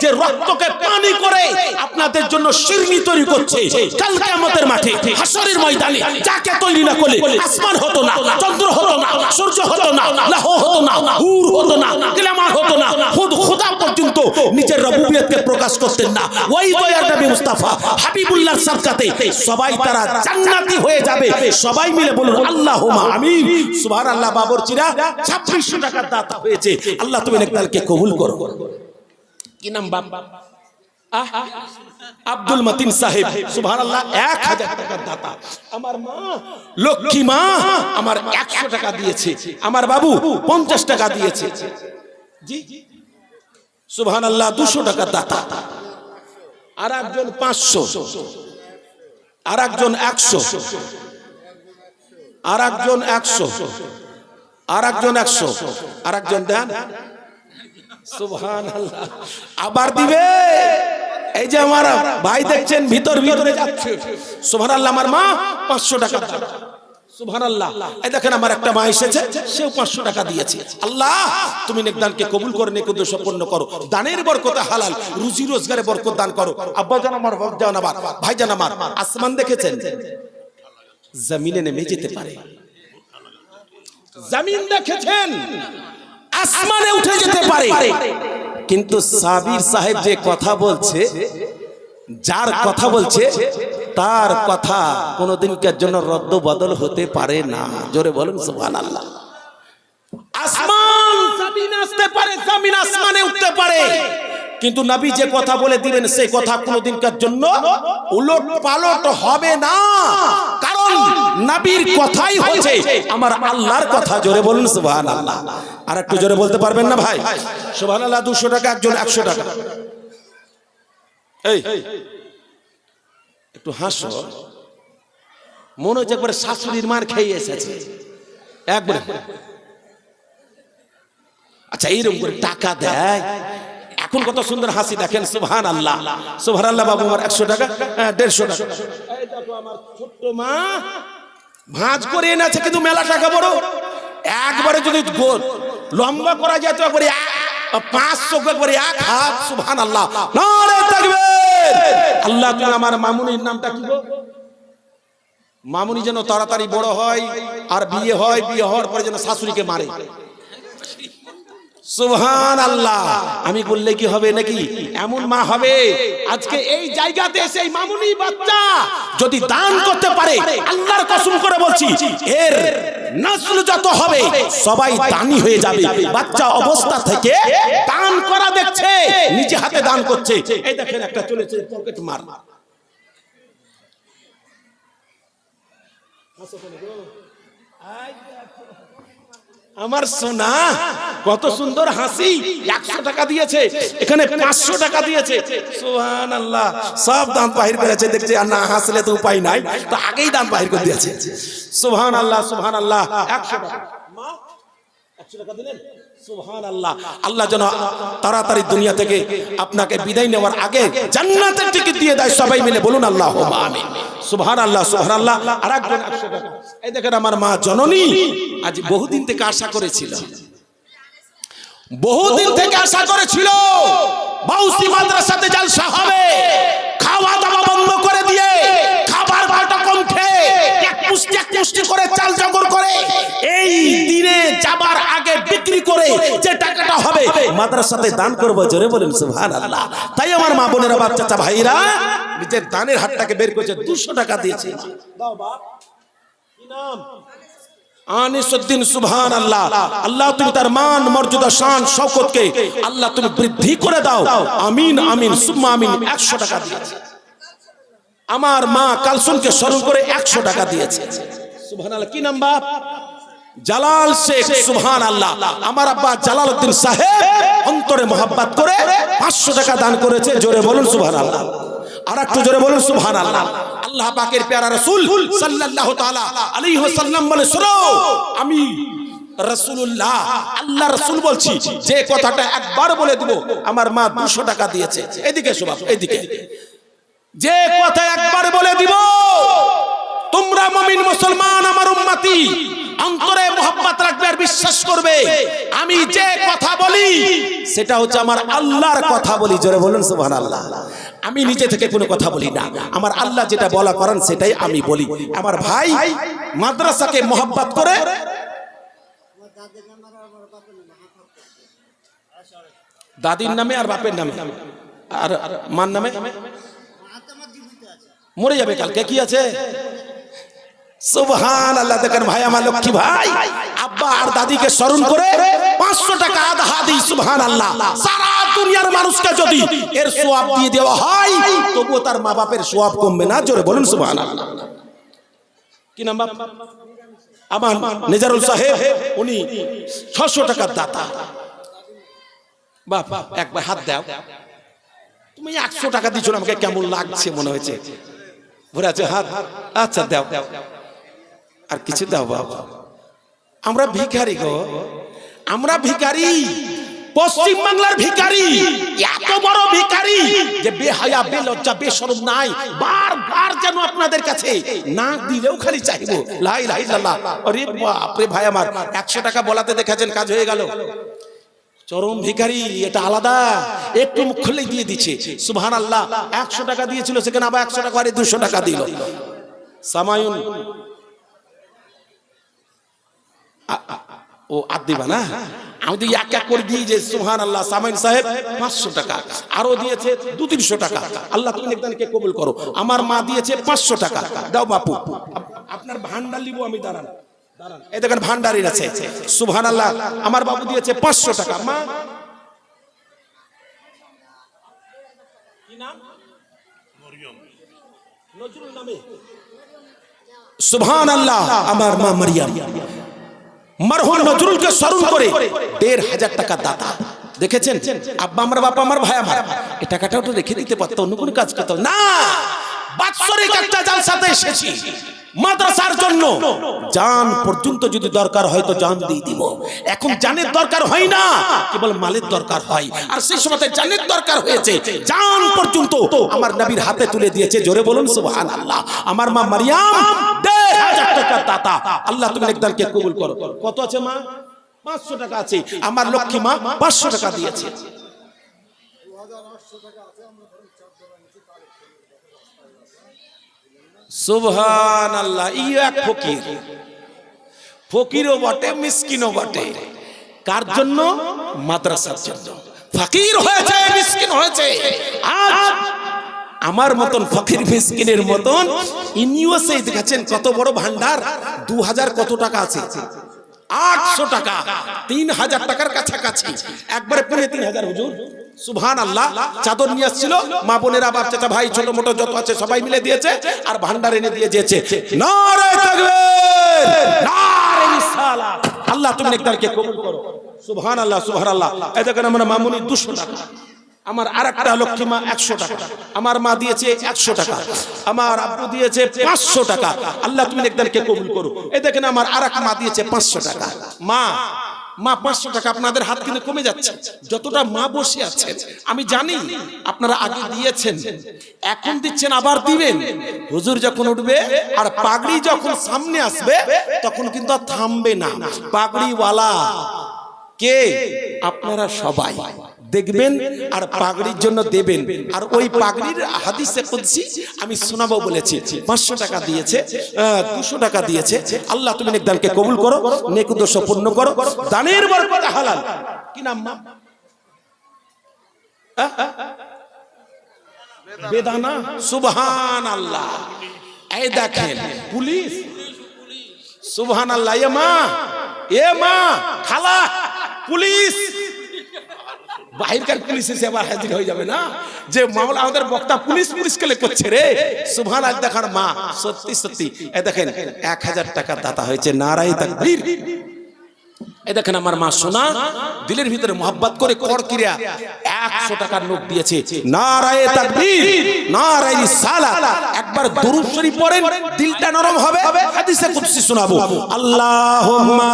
যে রক্তকে পানি করে আপনাদের জন্য শিরনি তৈরি করছে, কাল কিয়ামতের মাঠে হাসরের ময়দানে যাকে তৈরি না করলে আসমান হতো না, চন্দ্র হতো না, সূর্য হতো না, লাহ হতো না, হুর হতো না, কিলামা হতো না, খুদ খোদা পর্যন্ত নিজের রুবুবিয়তকে প্রকাশ করতেন না। ওই দয়ার নবী মুস্তাফা হাবিবুল্লাহর সাদকাতে সবাই তারা জান্নাতি হয়ে যাবে। সবাই মিলে বলুন আল্লাহুম্মা আমিন। সুবহানাল্লাহ। বাবরচিরা 2600 টাকার দাতা হয়েছে, আল্লাহ তুমি নেকদারকে কবুল করো। কি নাম বাপ? আব্দুল মতিন সাহেব, সুবহানাল্লাহ। 1000 টাকার দাতা। আমার মা লক্ষ্মী মা আমার 100 টাকা দিয়েছে, আমার বাবু 50 টাকা দিয়েছে। জি সুবহানাল্লাহ, 200 টাকার দাতা। আর একজন 500, আর একজন 100, আর একজন 100, আর একজন 100, আর একজন দেন। সুবহানাল্লাহ, আবার দিবে। এই যে আমার ভাই দেখছেন ভিতরে যাচ্ছে, সুবহানাল্লাহ, আমার মা 500 টাকা দান। সুবহানাল্লাহ, এই দেখেন আমার একটা মা এসেছে, সেও 500 টাকা দিয়েছে। আল্লাহ তুমি নেকদানকে কবুল করে নেক উদ্দেশ্য পূর্ণ করো, দানের বরকতে হালাল, রুজি রোজগারে বরকত দান করো। আব্বা জান আমার, বাপ জান আমার, ভাই জান আমার, আসমান দেখেছেন জমিনে নেমে যেতে পারে, জমিন দেখেছেন আসমানে উঠে যেতে পারে, কিন্তু সাবির সাহেব যে কথা বলছে, যার কথা বলছে তার কথা কোনদিনকার জন্য রদ্দ বদল হতে পারে না। জোরে বলুন সুবহানাল্লাহ। আসমান জমিন আসতে পারে, জমিন আসমানে উঠতে পারে, কিন্তু নবী যে কথা বলে দিলেন সেই কথা কোনদিনকার জন্য উলট পালট হবে না, কারণ নবীর কথাই হচ্ছে আমার আল্লাহর কথা। জোরে বলুন সুবহানাল্লাহ। আর একটু জোরে বলতে পারবেন না ভাই? সুবহানাল্লাহ। 200 টাকা, একজন 100 টাকা। এই একটু হাসো, মনে হচ্ছে একবার শাশুড়ির মার খেয়ে এসেছে একবার। আচ্ছা, এইরকম করে টাকা দেয়, এখন কত সুন্দর হাসি দেখেন। সুবহানাল্লাহ, সুবহানাল্লাহ। বাবু আমার 100 টাকা, 150 টাকা। এই দেখো আমার ছোট্ট মা ভাঁজ করে এনেছে, কিন্তু মেলা টাকা বড়। একবারে যদি লম্বা করা যায় তো একবারে 500 একবারে এক হাত। সুবহানাল্লাহ, নারে তাকবীর। আল্লাহ তুমি আমার মামুনির নামটা কি গো? মামুনি যেন তাড়াতাড়ি বড় হয় আর বিয়ে হয়, বিয়ে হওয়ার পরে যেন শাশুড়িকে মারে। সুবহানাল্লাহ। আমি বললে কি হবে নাকি? এমন মা হবে আজকে এই জায়গাতে এসে এই মামুনি বাচ্চা যদি দান করতে পারে, আল্লাহর কসম করে বলছি এর নসল যত হবে সবাই দানি হয়ে যাবে। বাচ্চা অবস্থা থেকে দান করা দেখছে, নিজে হাতে দান করছে। এই দেখেন একটা চলেছে পকেট মার। আমার সোনা কত সুন্দর হাসি, 100 টাকা দিয়েছে, এখানে 500 টাকা দিয়েছে। সুবহানাল্লাহ, সব দান বাহির করেছে। দেখছে আর না হাসলে তো উপায় নাই, তো আগেই দান বাহির করে দিয়েছে। সুবহানাল্লাহ, সুবহানাল্লাহ। 100 টাকা মা, 100 টাকা দিলেন। সুবহানাল্লাহ। আল্লাহ যেন তাড়াতাড়ি দুনিয়া থেকে আপনাকে বিদায় নেওয়ার আগে জান্নাতের টিকিট দিয়ে দেয়। সবাই মিলে বলুন আল্লাহুম্মা আমিন। সুবহানাল্লাহ, সুবহানাল্লাহ। আর একজন 100 টাকা। এই দেখেন আমার মা জননী আজ বহুদিন থেকে আশা করেছিল, বহুদিন থেকে আশা করেছিল বাউসি মাদ্রাসাতে জালসা হবে, খাওয়া দাওয়া বন্ধ করে দিয়ে খাবার কটা কম খেয়ে এক মুষ্টি করে চাল জগর করে এই দিনে যাবার আগে বিক্রি করে যে টাকাটা হবে মাদ্রাসাতে দান করব। জোরে বলেন সুবহানাল্লাহ। তাই আমার মা বোনেরা, বাপ চাচা ভাইরা নিজের দানের হাতটাকে বের করেছে, 200 টাকা দিয়েছে। দাও বাপ, কি নাম? আনিসউদ্দিন। সুবহানাল্লাহ। আল্লাহ তুমি তার মান মর্যাদা শান শওকতকে আল্লাহ তুমি বৃদ্ধি করে দাও। আমিন আমিন সুম্মা আমিন। 100 টাকা দিয়েছে। আমার মা কালসুমকে স্মরণ করে 100 টাকা দিয়েছে। সুবহানাল্লাহ। কি নাম বাপ? জালাল শেখ। সুবহানাল্লাহ। আমার আব্বা জালালউদ্দিন সাহেব অন্তরে মোহাব্বত করে 500 টাকা দান করেছে। জোরে বলুন সুবহানাল্লাহ। আর একটু জোরে বলুন সুবহানাল্লাহ। আল্লাহ পাকের প্যারা রাসূল সাল্লাল্লাহু তাআলা আলাইহি ওয়াসাল্লাম বলে, শোনো আমি রাসূলুল্লাহ, আল্লাহ রাসূল বলছি, যে কথাটা একবার বলে দিব। আমার মা 200 টাকা দিয়েছে। এদিকে এসো বাপ, এদিকে। যে কথা একবার বলে দিব, তোমরা মুমিন মুসলমান আমার উম্মতি অন্তরে মোহাব্বত রাখবে আর বিশ্বাস করবে। আমি যে কথা বলি সেটা হচ্ছে আমার আল্লাহর কথা বলি। জোরে বলুন সুবহানাল্লাহ। আমি নিজে থেকে কোনো কথা বলি না, আমার আল্লাহ যেটা বলা করেন সেটাই আমি বলি। আমার ভাই মাদ্রাসাকে মোহাব্বত করে দাদির নামে আর বাপের নামে আর মার নামে মরে যাবে কালকে, কি আছে? সুবহানাল্লাহ। দেখেন ভাই, আমার লক্ষ্মী ভাই আব্বা আর দাদিকে স্মরণ করে 500 টাকা আধা দিই। সুবহানাল্লাহ। সারা দুনিয়ার মানুষকে যদি এর সওয়াব দিয়ে দেওয়া হয় তবুও তার মা বাপের সওয়াব কমবে না। জোরে বলুন সুবহানাল্লাহ। কি নাম বাপ? আমার নেজারুল সাহেব, উনি 600 টাকার দাতা। বাপ একবার হাত দাও। তুমি 100 টাকা দিছো আমাকে কেমন লাগছে মনে হয়েছে? ভরে আছে হাত। আচ্ছা দাও, আর কিছু দাও বাবা। আমরা ভিখারি গো, আমরা ভিখারি, পশ্চিম বাংলার ভিখারি, এত বড় ভিখারি যে বেহায়া বেলজ্জা বেশরম নাই। বারবার যেন আপনাদের কাছে না দিলেও খালি চাইবো লা ইলাহা ইল্লাল্লাহ। আরে বাপ রে ভাই আমার, 100 টাকা বলাতে দেখাছেন কাজ হয়ে গেল। চরম ভিখারি, এটা আলাদা। একটু মুখ খুলে দিয়ে দিচ্ছে সুবহানাল্লাহ। 100 টাকা দিয়েছিল, সেখানে আবার 100 টাকা আর 200 টাকা দিল। সামায়ুন ও আদ দিবা না, আমি তো এক এক করে দিয়ে যে সুবহানাল্লাহ। সামাইন সাহেব 500 টাকা, আরো দিয়েছে 200-300 টাকা। আল্লাহ তুমি একদানকে কবুল করো। আমার মা দিয়েছে 500 টাকা। দাও বাপু, আপনার ভান্ডার লিবো আমি। দাঁড়ান দাঁড়ান, এই দেখেন ভান্ডারের আছে সুবহানাল্লাহ। আমার বাবু দিয়েছে 500 টাকা। মা কি নাম? মরিয়ম, নজরুল নামে। সুবহানাল্লাহ, আমার মা মারিয়াম। মরহুম নজরুলকে স্মরণ করে 1500 টাকা দাতা। দেখেছেন আব্বা আমার, বাবা আমার, ভাই আমার, এই টাকাটাও তো রেখে দিতে পারতো, অন্য কোনো কাজ করতো না। বাৎসরিক একটা জালসাতে এসেছি মাদ্রাসার জন্য, জান পর্যন্ত যদি দরকার হয় তো জান দিয়ে দিব। এখন জানের দরকার হয় না, কেবল মালের দরকার হয়। আর সেই সময় জানের দরকার হয়েছে, জান পর্যন্ত আমার নবীর হাতে তুলে দিয়েছে। জোরে বলুন সুবহানাল্লাহ। আমার মা মারিয়াম 1500 টাকা দাতা। আল্লাহ তুমি একদানকে কবুল করো। কত আছে মা? 500 টাকা আছে। আমার লক্ষ্মী মা 500 টাকা দিয়েছে। সুবহানাল্লাহ। ইয়া এক ফকির, ফকিরও বটে মিসকিনও বটে। কার জন্য? মাদ্রাসার জন্য। ফকির হয়েছে, মিসকিন হয়েছে। আজ আমার মতন ফকির মিসকিনের মতন ইনিও সেই দেখেছেন কত বড় ভান্ডার। 2000 কত টাকা আছে? 800 টাকা, 3000 টাকার কাছাকাছি, একবারে 3000 হুজুর। সুবহানাল্লাহ। চাদর নিয়ে আসছিল, মা বোনেরা, বাপ চাচা ভাই ছোট মোটো যত আছে সবাই মিলে দিয়েছে, আর ভান্ডার এনে দিয়ে দিয়েছে। নারে তাকবীর, নারে রিসালাত। আল্লাহ তুমি নেকদারকে কবুল করো। সুবহানাল্লাহ সুবহানাল্লাহ। এই দেখেন আমার মামুনি 200 টাকা, আমার আরেকটা লক্ষ্মী মা 100 টাকা, আমার মা দিয়েছে 100 টাকা, আমার আব্বু দিয়েছে 500 টাকা। আল্লাহ তুমি নেকদারকে কবুল করো। এই দেখেন আমার আরেক মা দিয়েছে 500 টাকা। মা 500 টাকা আপনাদের হাত কিন্তু কমে যাচ্ছে। যতটা মা বসে আছেন আমি জানি আপনারা আগে দিয়েছেন, এখন দিচ্ছেন, আবার দিবেন। হুজুর যখন উঠবে আর পাগড়ি যখন সামনে আসবে তখন কিন্তু আর থামবে না। পাগড়িওয়ালা কে? আপনারা সবাই দেখবেন আর পাগড়ির জন্য দেবেন। আর ওই পাগড়ির হাদিসে কুদসি আমি শোনাবো বলেছি। 500 টাকা দিয়েছে, 200 টাকা দিয়েছে। আল্লাহ তুমি নেকদানকে কবুল করো, নেক উদ্দেশ্য পূর্ণ করো, দানের বরকত হালাল। কি নাম মা? বেদানা। সুবহানাল্লাহ। এই দেখেন পুলিশ। সুবহানাল্লাহ। এ মা খালা, পুলিশ, বাহিরকার পুলিশ এসে আবার হাজির হয়ে যাবে না যে মামলা আমাদের বক্তা পুলিশ পুলিশ কেলে করছে রে। সুবহানাল্লাহ। দেখার মা সত্যি সত্যি। এই দেখেন 1000 টাকা দাতা হয়েছে। নারায়ে তাকবীর। এই দেখেন আমার মা সোনা দিলের ভিতরে মোহাব্বত করে কর কিরা 100 টাকার নোট দিয়েছে। নারায়ে তাকবীর, নারায়ে রিসালাত। একবার দুরূদ শরীফ পড়েন, দিলটা নরম হবে। হাদিসে কুদসি শোনাবো। আল্লাহুম্মা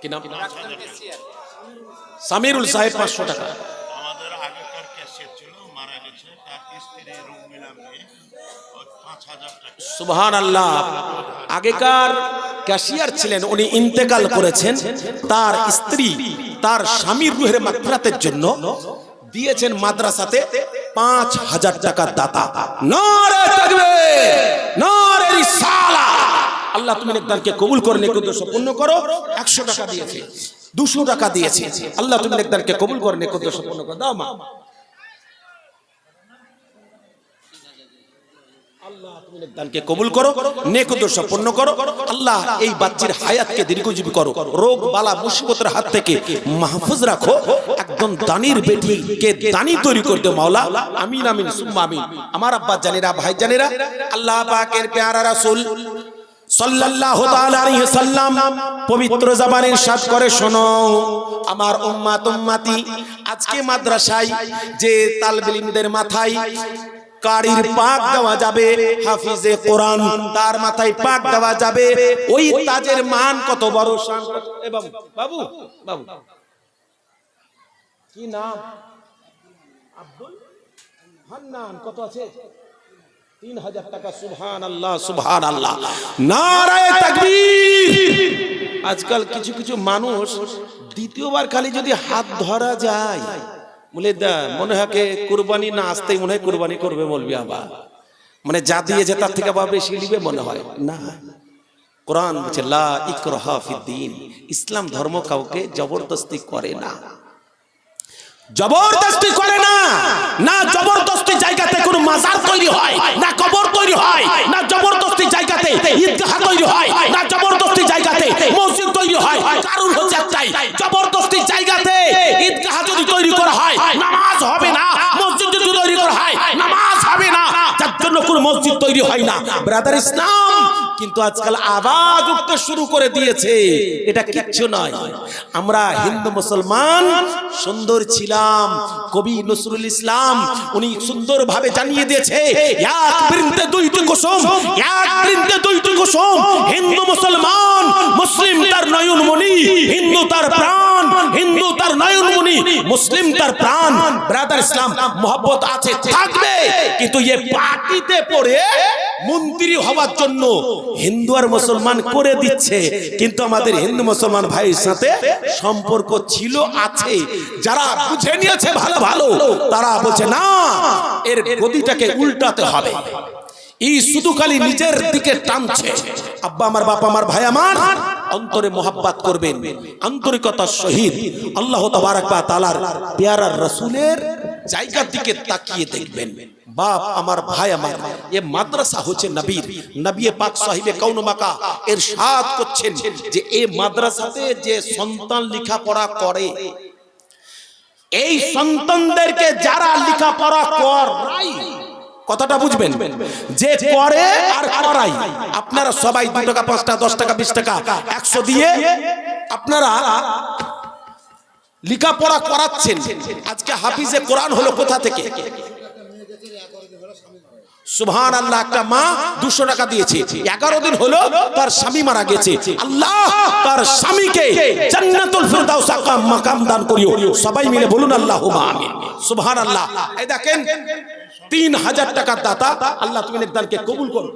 কি নাম? সামিরুল সাহেব 500 টাকা। আমাদের আগেকার ক্যাশিয়ার ছিল, মারা গেছে, তার স্ত্রী রুমিলা মেয়ে 5000 টাকা। সুবহানাল্লাহ। আগেকার ক্যাশিয়ার ছিলেন, উনি ইন্তেকাল করেছেন। তার স্ত্রী তার স্বামীর রুহের মাগফিরাতের জন্য দিয়েছেন মাদ্রাসাতে 5000 টাকা দাতা। নারে তাকবীর, নারে রিসালাত। আল্লাহ তুমি নেকদারকে কবুল করে নেক উদ্দেশ্য পূর্ণ করো। 100 টাকা দিয়েছে, 200 টাকা দিয়েছে। আল্লাহ তুমি নেকদারকে কবুল করে নেক উদ্দেশ্য পূর্ণ করো। দাও মা। আল্লাহ তুমি দানকে কবুল করো, নেক উদ্দেশ্য পূর্ণ করো। আল্লাহ এই বাচ্চার হায়াতকে দীর্ঘজীবী করো, রোগ বালা মুসিবতের হাত থেকে মাহফুজ রাখো। একদম দানির বেটিকে দানি তৈরি করে দাও মাওলা। আমিন আমিন সুম্মা আমিন। আমার আব্বা জানেরা, ভাই জানেরা, আল্লাহ পাকের প্যারা রাসূল সাল্লাল্লাহু তাআলা আলাইহি সাল্লাম পবিত্র জবানে ইরশাদ করে, শোনো আমার উম্মাত উম্মতি, আজকে মাদ্রাসায় যে তালিবে ইলমদের মাথায় কারির পাক দেওয়া যাবে, হাফিজে কোরআন তার মাথায় পাক দেওয়া যাবে, ওই তাজের মান কত বড়, শান কত। বাবু বাবু বাবু কি নাম? আব্দুল হান্নান। কত আছে? 3000 টাকা। সুবহানাল্লাহ সুবহানাল্লাহ, নারায়ে তাকবীর। আজকাল কিছু কিছু মানুষ দ্বিতীয়বার খালি যদি হাত ধরা যায় বলে মনে হয় কুরবানি না আসতেই মনে হয় কুরবানি করবে মৌলবি আবার, মানে যা দিয়েছে তার থেকে আবার বেশি নিবে মনে হয় না। কোরআন বলছে লা ইকরাহা ফিদ্দিন, ইসলাম ধর্ম কাউকে জবরদস্তি করে না, জবরদস্তি করে না। না জবরদস্তি জায়গাতে কোনো মাজার তৈরি হয়, না কবর তৈরি হয়, না জবরদস্তি জায়গাতে ঈদগাহ তৈরি হয়, না জবরদস্তি জায়গাতে মসজিদ তৈরি হয়। কারণ হচ্ছে একটাই, জবরদস্তি জায়গাতে ঈদগাহ যদি তৈরি করা হয় নামাজ হবে না, মসজিদ যদি তৈরি করা হয় নামাজ হবে না, যার জন্য কোনো মসজিদ তৈরি হয় না। ব্রাদার ইসলাম কিন্তু আজকাল আওয়াজ উঠতে শুরু করে দিয়েছে, এটা কিচ্ছু নয়। আমরা হিন্দু মুসলমান সুন্দর ছিলাম। কবি নজরুল ইসলাম উনি সুন্দরভাবে জানিয়ে দিয়েছে, এক বৃন্তে দুইটি কুসুম, এক বৃন্তে দুইটি কুসুম, হিন্দু মুসলমান, মুসলিম তার নয়নমণি, হিন্দু তার প্রাণ, হিন্দু তার নয়নমণি, মুসলিম তার প্রাণ। ব্রাদার ইসলাম মোহব্বত আছে, থাকবে, কিন্তু এই পার্টিতে পড়ে মন্ত্রী হওয়ার জন্য হিন্দু আর মুসলমান করে দিচ্ছে। কিন্তু আমাদের হিন্দু মুসলমান ভাইয়ের সাথে সম্পর্ক ছিল, আছে। যারা বুঝে নিয়েছে ভালো ভালো, তারা বলছে না, এর গদিটাকে উল্টাতে হবে। এই শুধু খালি নিজের দিকে টানছে। আব্বা আমার, বাবা আমার, ভাই আমার, অন্তরে মোহাব্বত করবেন, আন্তরিকতার সহিত আল্লাহ তাবারক ওয়া তাআলার প্যারা রাসূলের জায়গার দিকে তাকিয়ে দেখবেন। বাপ আমার, ভাই আমার, এ মাদ্রাসা হচ্ছে নবীর, নবী পাক সাহিবে কাউন মাকা ইরশাদ করছেন যে এই মাদ্রাসাতে যে সন্তান লেখাপড়া করে, এই সন্তানদেরকে যারা লেখাপড়া করায়, কথাটা বুঝবেন, যে করে আর করাই, আপনারা সবাই 2 টাকা 5 টাকা 10 টাকা 20 টাকা 100 দিয়ে আপনারা লেখাপড়া করাচ্ছেন। আজকে হাফিজে কোরআন হলো কোথা থেকে? সুবহানাল্লাহ। একটা মা 200 টাকা দিয়েছে, 11 দিন হলো তার স্বামী মারা গেছে। আল্লাহ তার স্বামীকে জান্নাতুল ফিরদাউস মাকাম দান করিও। সবাই মিলে বলুন আল্লাহুম্মা আমিন। সুবহানাল্লাহ। এই দেখেন 3000 টাকার দাতা, আল্লাহ তুমি নেকদানকে কবুল করো।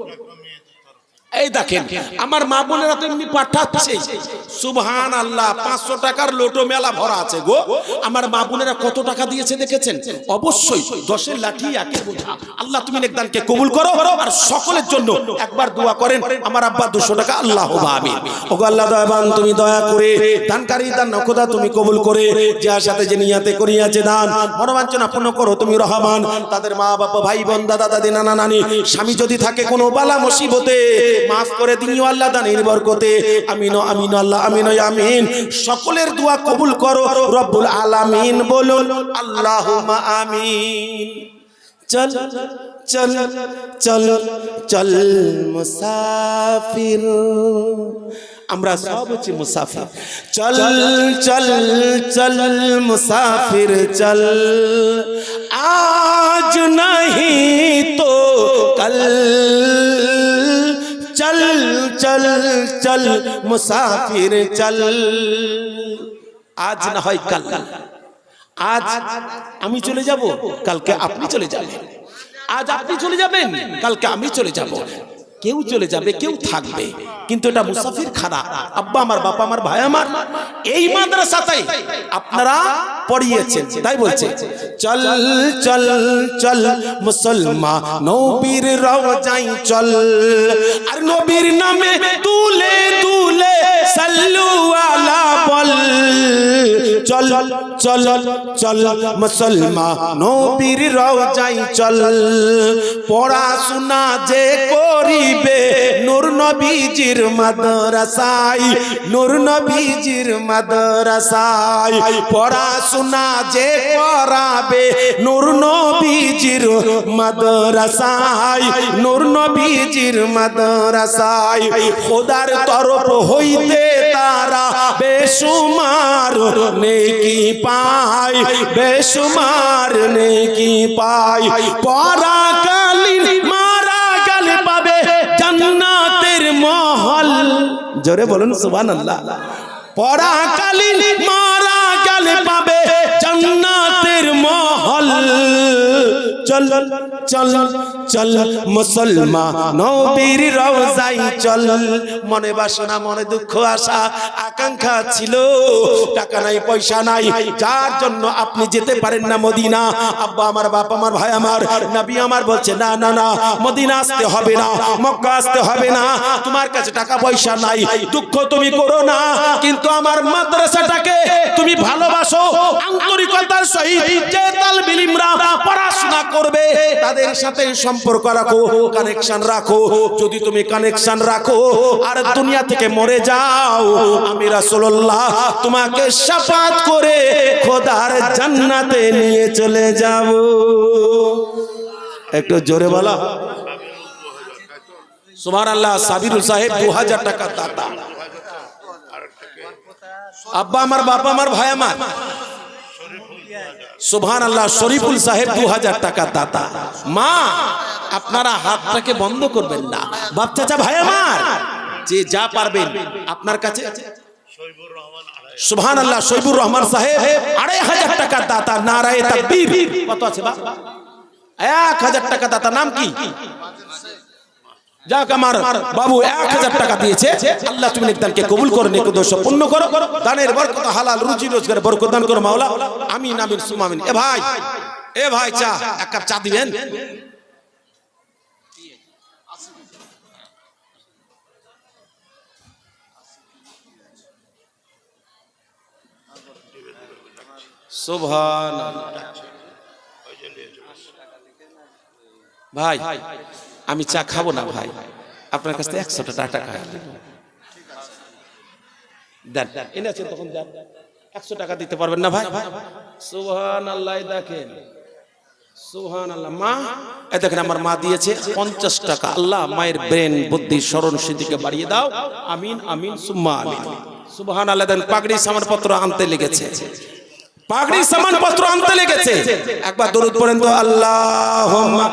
এই দেখেন আমার মা বোনেরা তো এমনি পাঠাচ্ছে। সুবহানাল্লাহ। 500 টাকার লোটো মেলা ভরা আছে গো। আমার মা বোনেরা কত টাকা দিয়েছে দেখেছেন? অবশ্যই 10-এর লাঠি একে বোঝা। আল্লাহ তুমি নেকদানকে কবুল করো। আর সকলের জন্য একবার দোয়া করেন, আমার আব্বা 200 টাকা, আল্লাহুম্মা আমিন। ওগো আল্লাহ দয়াবান, তুমি দয়া করে দানকারী দান নখোদা তুমি কবুল করে, যার সাথে যে নিয়াতে করিয়াছে দান মনোবাঞ্ছনা পূর্ণ করো তুমি রহমান। তাদের মা বাবা, ভাই বোন, দাদা দাদি, নানা নানি, স্বামী যদি থাকে কোনো বালা মুসিবতে, মাফ করে দিও আল্লাহ দানের বরকতে। আমিন আমিন আল্লাহ আমিন আমিন। সকলের দোয়া কবুল করো রব্বুল আলামিন। বলুন আল্লাহুম্মা আমিন। চল চল চল চল মুসাফির, আমরা সব হচ্ছে মুসাফির। চল চল চল মুসাফির চল, আজ नहीं तो कल चल चल चल मुसाफिर चल। আজ না হয় কাল, আজ আমি চলে যাব, কালকে আপনি চলে যাবেন। আজ আপনি চলে যাবেন, কালকে আমি চলে যাব। কেউ চলে যাবে, কেউ থাকবে, কিন্তু এটা মুসাফির খানা। আব্বা আমার, বাবা আমার, ভাই আমার, এই মাদ্রাসাতে আপনারা পড়িয়েছেন, তাই বলছে চল চল চল মুসলমান নবীর রওজায় চল, আর নবীর নামে তুলে তুলে সাল্লু আলা বল। চল চল চল মুসলমান নবীর রওজায় চল পড়াশোনা যে করিবে নূর নবীজির মাদ্রাসায় নূর নবীজির মাদ্রাসায় পড়াশোনা যে করাবে নূর নবীজির মাদ্রাসায় নূর নবীজির মাদ্রাসায় খোদার তরফ হইতে তারা বেশুমার নেকি পায় বেশুমার নেকি পায় পরাকালীন মারা গেলে পাবে জান্নাতের মহল জোরে বলুন সুবহানাল্লাহ পরাকালীন মারা গেলে পাবে জান্নাতের মহল চল চল চল মুসলমান নবীর রওজায় চল মনে বাসনা মনে দুঃখ আশা আকাঙ্ক্ষা ছিল টাকা নাই পয়সা নাই যার জন্য আপনি যেতে পারেন না মদিনা আব্বা আমার বাপ আমার ভাই আমার নবী আমার বলছে না না না মদিনা আসতে হবে না মক্কা আসতে হবে না তোমার কাছে টাকা পয়সা নাই দুঃখ তুমি করো না কিন্তু আমার মাদ্রাসাটাকে তুমি ভালোবাসো আন্তরিকতার সহিত যে তালবিল ইলমরা পড়াশোনা করবে তাদের সাথে সম্পর্ক রাখো কানেকশন রাখো যদি তুমি কানেকশন রাখো আর দুনিয়া থেকে মরে যাও আমি রাসূলুল্লাহ তোমাকে শাফাত করে খোদার জান্নাতে নিয়ে চলে যাব একটু জোরে বলো সুবহানাল্লাহ সাবিরুল সাহেব 2000 টাকা দাতা আব্বা আমার বাবা আমার ভাই আমার সুবহানাল্লাহ শরীফুল সাহেব 2000 টাকা দাতা মা আপনারা হাতটাকে বন্ধ করবেন না বাপ চাচা ভাই আমার যে যা পারবেন আপনার কাছে সুবহানাল্লাহ শৈবুর রহমান সাহেব 2500 টাকা দাতা নারায়ে তাকবীর কত আছে বাপ 1000 টাকা দাতা নাম কি যাক আমার বাবু 1000 টাকা দিয়েছে আল্লাহ তুমি নেকদানকে কবুল করো নেক দোষ পূর্ণ করো দানের বরকত হালাল রুজি রোজগারে বরকত দান করো মাওলা আমিন আমিন সুম্মা আমিন এ ভাই চা এক কাপ চা দিবেন সুবহানাল্লাহ ভাই আমি চা খাবো না ভাই আপনার কাছ থেকে 100 টাকা দেন এনেছেন তখন দেন 100 টাকা দিতে পারবেন না ভাই সুবহানাল্লাহ দেখেন সুবহানাল্লাহ মা এই দেখেন আমার মা দিয়েছে 50 টাকা আল্লাহ মায়ের ব্রেন বুদ্ধি স্মরণ সিদ্ধিকে বাড়িয়ে দাও আমিন আমিন সুম্মা আমিন সুবহানাল্লাহ দেন পাগড়ি সামানপত্র আনতে লেগেছে পাগড়ি সামানপত্র আনতে লেগেছে একবার দরুদ পড়েন তো আল্লাহুম্মা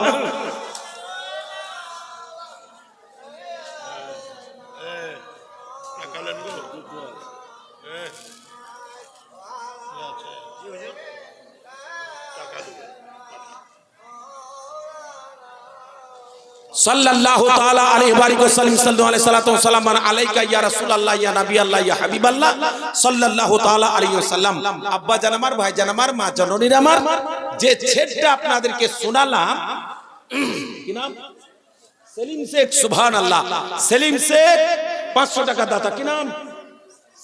সাল্লাল্লাহু তাআলা আলাইহি ওয়া সাল্লাম সাল্লাল্লাহু আলাইহি সাল্লাতু ওয়া সালাম আলাইকা ইয়া রাসূলুল্লাহ ইয়া নবিয়াল্লাহ ইয়া হাবিবাল্লাহ সাল্লাল্লাহু তাআলা আলাইহি ওয়া সাল্লাম আব্বা জান আমার ভাই জান আমার মা জননীর আমার যে ছেড়টা আপনাদেরকে শোনালাম কি নাম সেলিম শেখ সুবহানাল্লাহ সেলিম শেখ 500 টাকা দাতা কি নাম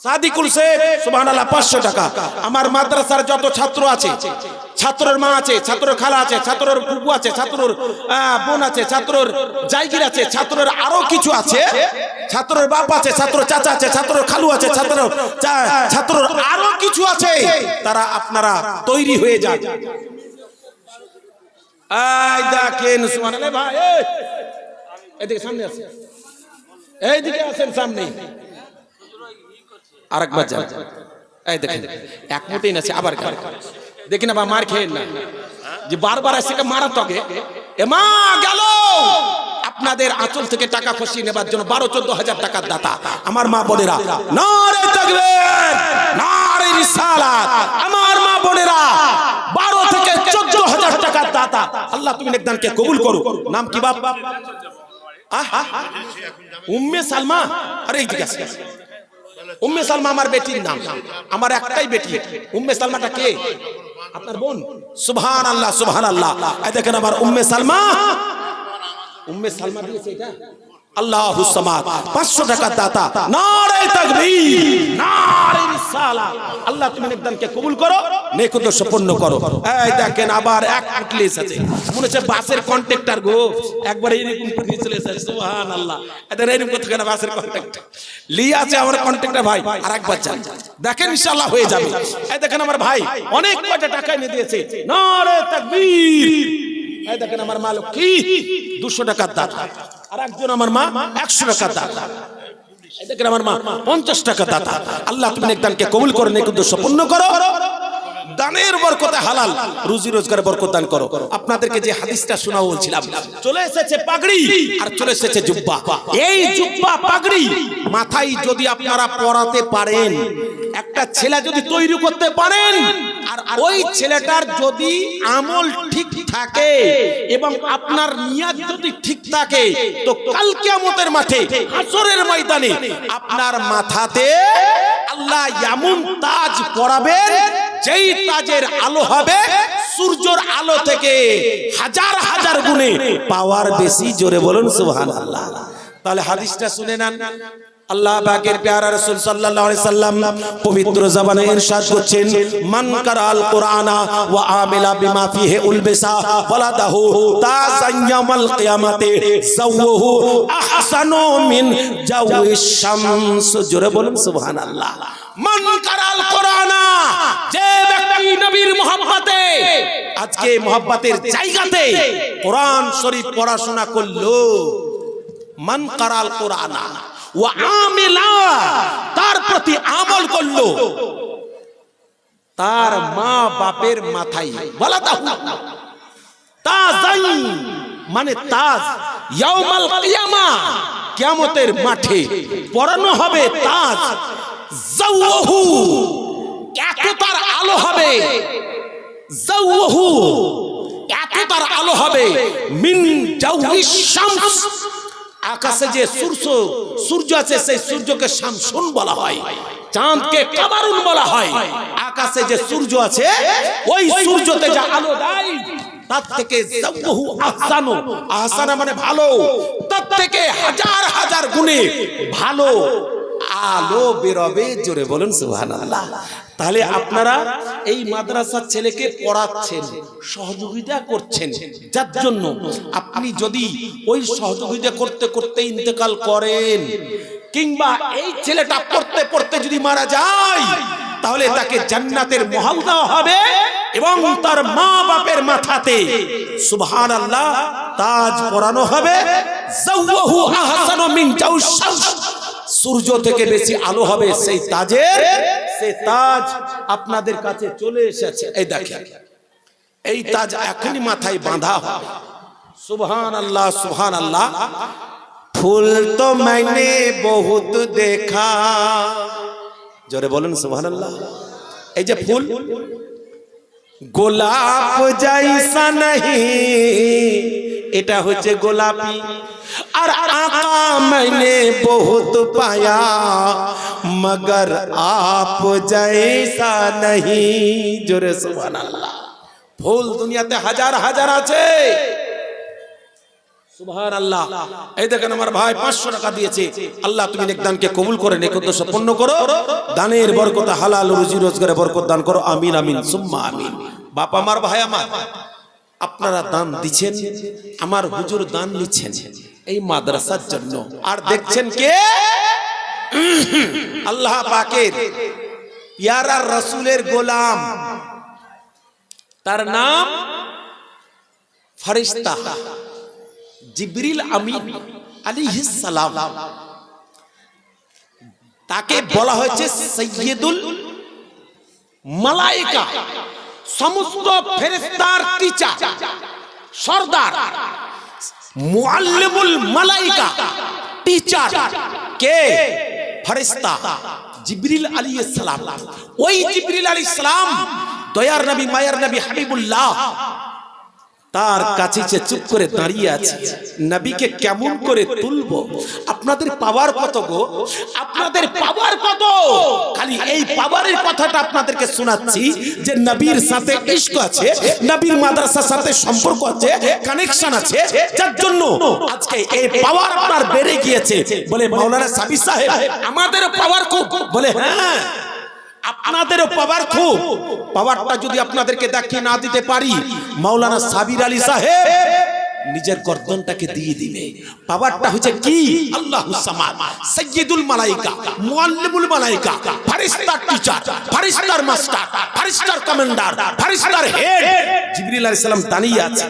সাদিকুল শেখ সুবহানাল্লাহ 500 টাকা আমার মাদ্রাসার যত ছাত্র আছে ছাত্রের মা আছে ছাত্রের খালা আছে ছাত্রের ফুফু আছে ছাত্রের বোন আছে ছাত্রের জায়গির আছে ছাত্রের আরো কিছু আছে ছাত্রের বাপ আছে ছাত্র চাচা আছে ছাত্রের খালু আছে ছাত্রের আরো কিছু আছে তারা আপনারা তৈরি হয়ে যান এই দেখেন সুবহানাল্লাহ ভাই এদিকে সামনে আছে এইদিকে আছেন সামনে আরেকবার যান এই দেখেন এক মুঠেই আছে আবার দেখি না বা মার খেয়েন না যে বারবার এসে মারা তকে এ মা গেল আপনাদের আঁচল থেকে টাকা খসিয়ে নেবার জন্য 12-14 হাজার টাকার দাতা আমার মা বোনেরা নারে তাকবীর নারে রিসালাত আমার মা বোনেরা 12 থেকে 14 হাজার টাকার দাতা আল্লাহ তুমি নেকদানকে কবুল করো নাম কি বাপ উম্মে সালমা আরে এইদিকে আসো উম্মে সালমা আমার বেটির নাম আমার একটাই বেটি উম্মে সালমাটা কে আপনার বোন সুবহানাল্লাহ সুবহানাল্লাহ এই দেখেন আমার উম্মে সালমা দিয়েছে এটা আল্লাহু সামাদ 500 টাকা দাতা নারে তাকবীর নারে রিসালাত আল্লাহ তুমি নেকদানকে কবুল করো নেক উদ্দেশ্য পূর্ণ করো এই দেখেন আবার এক আটলিস আছে মনে হচ্ছে বাসের কন্ট্রাক্টর গো একবার এরকম করে চলে এসেছে সুবহানাল্লাহ এদের এরকম করতে কেন বাসের কন্ট্রাক্টর লিয়া আছে আমার কন্ট্রাক্টর ভাই আরেকবার যান দেখেন ইনশাআল্লাহ হয়ে যাবে এই দেখেন আমার ভাই অনেক কয়টা টাকা এনে দিয়েছে নারে তাকবীর এই দেখেন আমার মালিক কি 200 টাকা দাতা আর একজন আমার মা 100 টাকা দাতা এই দেখেন আমার মা 50 টাকা দাতা আল্লাহ তুমি নেকদানকে কবুল করো নেক উদ্দেশ্য পূর্ণ করো দানের বরকতে হালাল রুজি রোজগারে বরকত দান করো আপনাদেরকে যে হাদিসটা শোনাবো বলছিলাম চলে এসেছে পাগড়ি আর চলে এসেছে জুব্বা এই জুব্বা পাগড়ি মাথায় যদি আপনারা পরাতে পারেন একটা ছেলে যদি তৈরি করতে পারেন আর ওই ছেলেটার যদি আমল ঠিক থাকে এবং আপনার নিয়ত যদি ঠিক থাকে তো কাল কিয়ামতের মাঠে হাসরের ময়দানে আপনার মাথাতে আল্লাহ এমন তাজ পরাবেন যেই তাজের আলো হবে সূর্যের আলো থেকে হাজার হাজার গুণে পাওয়ার বেশি জোরে বলুন সুবহানাল্লাহ তাহলে হাদিসটা শুনে নেন আল্লাহ পাকের প্যারা রাসূল সাল্লাল্লাহু আলাইহি সাল্লাম পবিত্র জবানে ইরশাদ করছেন মান কারাল কুরআনা ওয়া আমিলা বিমা ফিহি উলবিসা ফালাদাহু তাযায়্যামাল কিয়ামাতে যাওহু আহসানু মিন জাওয়িশ শামস জোরে বলুন সুবহানাল্লাহ মান কারাল কুরআনা যে ব্যক্তি নবীর মহব্বতে আজকে মহব্বতের জায়গাতে কোরআন শরীফ পড়াশোনা করলো মান কারাল কুরআনা ওয়া আমিলা তার প্রতি আমল করলো তার মা বাপের মাথায় বলা দাও তাজাই মানে তাজ ইয়াউমাল কিয়ামা কিয়ামতের মাঠে পরানো হবে তাজ যাওহু এত তার আলো হবে যাওহু এত তার আলো হবে মিন জাওহিশ শামস আকাশে যে সূর্য আছে সেই সূর্যকে শামসুন বলা হয় চাঁদকে কামারুন বলা হয় আকাশে যে সূর্য আছে ওই সূর্যতে যা আলো দেয় তার থেকে যাওহু আহসানু আহসানা মানে ভালো তার থেকে হাজার হাজার গুণে ভালো আলো বেরোবে জোরে বলুন সুবহানাল্লাহ তাহলে আপনারা এই মাদ্রাসার ছেলেকে পড়াচ্ছেন সহযোগিতা করছেন যার জন্য আপনি যদি ওই সহযোগিতা করতে করতে ইন্তেকাল করেন কিংবা এই ছেলেটা পড়তে পড়তে যদি মারা যায় তাহলে তাকে জান্নাতের মহল দেওয়া হবে এবং তার মা বাপের মাথাতে সুবহানাল্লাহ তাজ পরানো হবে যাওহু আহসানু মিন জাওহিশ শামস সূর্য থেকে বেশি আলো হবে সেই তাজের সেই তাজ আপনাদের কাছে চলে এসেছে এই দেখেন এই তাজ এখনই মাথায় বাঁধা হবে সুবহানাল্লাহ সুবহানাল্লাহ ফুল তো मैंने बहुत देखा জোরে বলুন সুবহানাল্লাহ এই যে ফুল গোলাপ जैसा नहीं এটা হচ্ছে গোলাপি আর आका मैंने बहुत पाया मगर आप जैसा नहीं जोरे सुभान अल्लाह ফুল দুনিয়াতে হাজার হাজার আছে সুবহান আল্লাহ এই দেখেন আমার ভাই 500 টাকা দিয়েছে আল্লাহ তুমি নেকদানকে কবুল করে নেক উদ্দেশ্য পূর্ণ করো দানের বরকতে হালাল রুজি রোজগারে বরকত দান করো আমিন আমিন সুম্মা আমিন বাপ আমার ভাই আমার আপনারা দান দিচ্ছেন আমার হুজুর দান নিচ্ছেন এই মাদ্রাসার জন্য আর দেখছেন কে আল্লাহ পাকের প্যারা রাসূলের গোলাম তার নাম ফেরেশতা জিবরিল আমিন আলাইহিস সালাম তাকে বলা হয়েছে সাইয়্যিদুল মালায়েকা সমস্ত ফেরেশতার টিচার সরদার মুআল্লিমুল মালায়েকা টিচার কে ফেরেশতা জিবরিল আলাইহিস সালাম ওই জিবরিল আলাইহিস সালাম দয়ার নবী মায়ার নবী হাবিবুল্লাহ তার কাছে সে চুপ করে দাঁড়িয়ে আছে। নবীকে কেমন করে তুলবো? আপনাদের পাওয়ার কত গো, আপনাদের পাওয়ার কত? খালি এই পাওয়ারের কথাটা আপনাদেরকে শোনাচ্ছি যে নবীর সাথে ইশক আছে, নবীর মাদ্রাসার সাথে সম্পর্ক আছে, কানেকশন আছে, যার জন্য আজকে এই পাওয়ার আপনার বেড়ে গিয়েছে। বলে মাওলানা সাবির সাহেব আমাদেরও পাওয়ার খুব। বলে হ্যাঁ, আপনাদেরও পাওয়ার খুব। পাওয়ারটা যদি আপনাদেরকে দেখিয়ে না দিতে পারি, মাওলানা সাবির আলী সাহেব নিজের গর্দনটাকে দিয়ে দিবে। পাওয়ারটা হচ্ছে কি? আল্লাহুস সামাদ, সাইয়্যিদুল মালায়েকা, মুআল্লিমুল মালায়েকা, ফারিস্তার টিচার, ফারিস্তার মাস্টার, ফারিস্তার কমান্ডার, ফারিস্তার হেড জিবরিল আলাইহিস সালাম দাঁড়িয়ে আছে।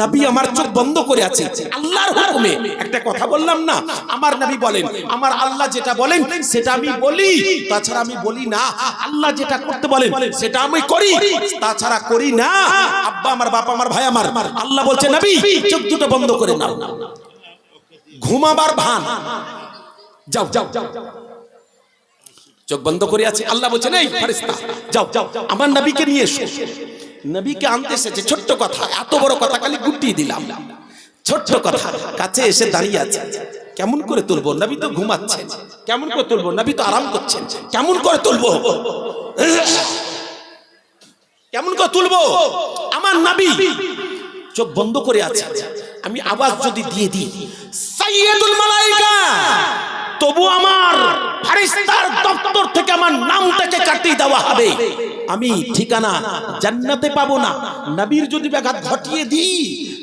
নবী আমার চোখ বন্ধ করে আছে আল্লাহর হুকুমে। একটা কথা বললাম না, আমার নবী বলেন আমার আল্লাহ যেটা বলেন সেটা আমি বলি, তাছাড়া আমি বলি না। আল্লাহ যেটা করতে বলেন সেটা আমি করি, তাছাড়া করি না। আব্বা আমার, বাবা আমার, ভাই আমার, আল্লাহ বলছে নবী চোখ দুটো বন্ধ করে নাও, ঘুমাবার ভান, যাও যাও যাও, চোখ বন্ধ করে আছে। আল্লাহ বলছেন এই ফেরেশতা যাও যাও আমার নবীকে নিয়ে এসো। নবীকে আনতে এসেছে, ছোট্ট কথা, এত বড় কথা খালি গুটিয়ে দিলাম। ছোট্ট কথা, কাছে এসে দাঁড়িয়ে আছে। কেমন করে তুলবো? নবী তো ঘুমাচ্ছেন। কেমন করে তুলবো? নবী তো আরাম করছেন। কেমন করে তুলবো? কেমন করে তুলবো? আমার নবী চোখ বন্ধ করে আছে। আমি আওয়াজ যদি দিয়ে দিই সাইয়্যিদুল মালায়েকা, তবু আমার ফেরেশতার দপ্তর থেকে আমার নামটাকে কাটিয়ে দেওয়া হবে। আমি ঠিকানা জান্নাতে পাবো না। নবীর যদি ব্যাঘাত ঘটিয়ে দিই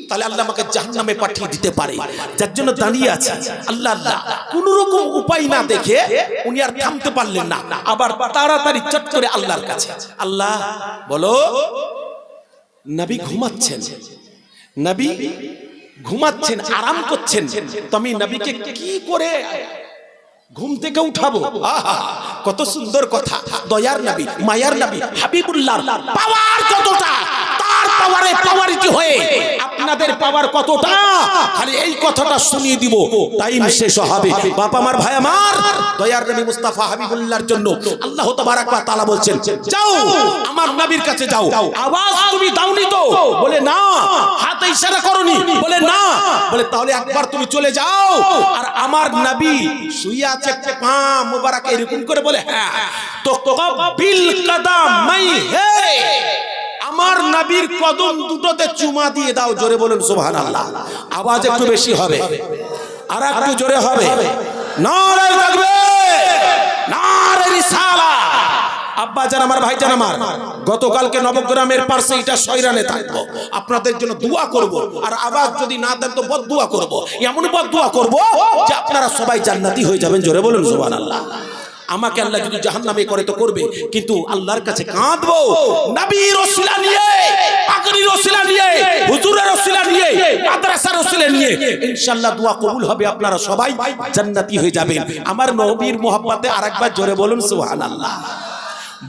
তাহলে আল্লাহ আমাকে জাহান্নামে পাঠিয়ে দিতে পারে। যার জন্য দাঁড়িয়ে আছে। আল্লাহ আল্লাহ কোন রকম উপায় না দেখে উনি আর থামতে পারলেন না। আবার তাড়াতাড়ি চট করে আল্লাহর কাছে, আল্লাহ বলো নবী ঘুমাচ্ছেন, নবী ঘুমাচ্ছেন, আরাম করছেন, তো আমি নবীকে কি করে ঘুম থেকে উঠাবো? আহা কত সুন্দর কথা। দয়ার নবী, মায়ার নবী, হাবিবুল্লাহ পাওয়ার কতটা, তার পাওয়ারে পাওয়ারিটি হয়ে আপনাদের পাওয়ার কতটা, খালি এই কথাটা শুনিয়ে দিব, টাইম শেষ হবে। বাবা আমার, ভাই আমার, দয়ার নবী মুস্তাফা হাবিবুল্লাহর জন্য আল্লাহ তাবারাক ওয়া তাআলা বলছেন যাও আমার নবীর কাছে যাও। আওয়াজ তুমি দাওনি তো? বলে না। হাতে ইশারা করনি? বলে না। বলে তাহলে একবার তুমি চলে যাও, আর আমার নবী শুয়ে আছে, পা মোবারক এরকম করে বলে হ্যাঁ, তো কবিল কদমাই হে, আমার নবীর কদম দুটোতে চুমা দিয়ে দাও। জোরে বলুন সুবহানাল্লাহ। আওয়াজ একটু বেশি হবে, আর একটু জোরে হবে। নারে তাকবীর, নারে রিসালাত। আব্বা জান আমার, ভাই জান আমার, গতকালকে নবগ্রামের পাশে এটা শয়রানে থাকবো, আপনাদের জন্য দোয়া করব, আর আওয়াজ যদি না দেন তো বদদুয়া করব। এমন বদদুয়া করব যে আপনারা সবাই জান্নাতি হয়ে যাবেন। জোরে বলুন সুবহানাল্লাহ। আমাকে আল্লাহ যদি জাহান্নামে করে তো করবে, কিন্তু আল্লাহর কাছে কাঁদবো নবীর ওসিলা নিয়ে, পাগড়ির ওসিলা নিয়ে, হুজুরের ওসিলা নিয়ে, মাদ্রাসার ওসিলা নিয়ে। ইনশাআল্লাহ দোয়া কবুল হবে, আপনারা সবাই জান্নাতি হয়ে যাবেন। আমার নবীর মোহাব্বতে আরেকবার জোরে বলুন সুবহানাল্লাহ।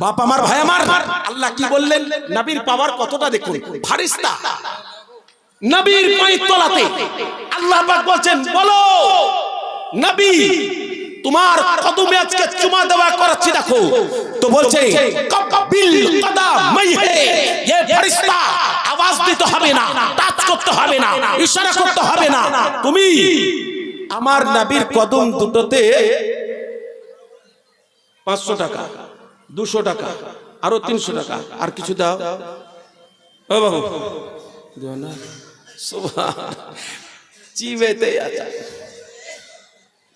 বাপ আমার, ভাই আমার, আল্লাহ কি বললেন? নবীর পাওয়ার কতটা দেখুন। ফেরেশতা নবীর পায়ের তলাতে, আল্লাহ পাক বলেন বলো নবী তোমার কদমে আজকে চুমা দেওয়া করাচ্ছি দেখো। তো বলছে কবিল কদমাই হে, ये ফেরেশতা আওয়াজ দিতে হবে না, টাচ করতে হবে না, ইশারা করতে হবে না, তুমি আমার নবীর কদম দুটোতে 500 টাকা, 200 টাকা, আরো 300 টাকা, আর কিছু দাও। ও বাবু দাও না, সুবহান, চিবেতে আছে,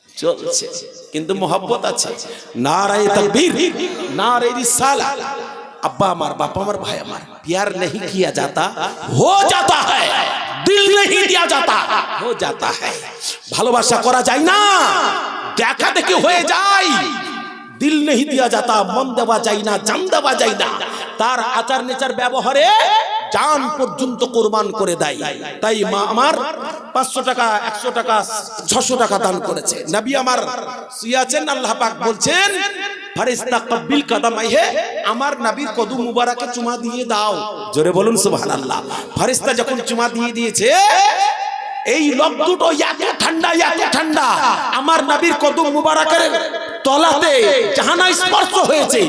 চলছে, কিন্তু मोहब्बत আছে। नारे तकबीर, नारे रिसालत। अब्बा हमार, बापा हमार, भाई हमार, प्यार नहीं किया जाता हो जाता है, दिल नहीं दिया जाता हो जाता है। ভালোবাসা করা যায় না, দেখা দেখি হয়ে যায়। দিল नहीं दिया जाता, মন দেওয়া যায় না, জান দেওয়া যায় না। তার আচার নেচার ব্যবহারে জান পর্যন্ত কুরবান করে দেয়। তাই মা আমার 500 টাকা, 100 টাকা, 600 টাকা দান করেছে। নবী আমার শুয়েছেন, আল্লাহ পাক বলছেন ফেরেশতা কবিল কদমাই হে, আমার নবীর কদম মুবারকে চুমা দিয়ে দাও। জোরে বলুন সুবহানাল্লাহ। ফেরেশতা যখন চুমা দিয়ে দিয়েছে, এই লোক দুটো এত ঠান্ডা, এত ঠান্ডা, আমার নবীর কদম মুবারকের তলাতে জাহান্নাম স্পর্শ হয়েছে।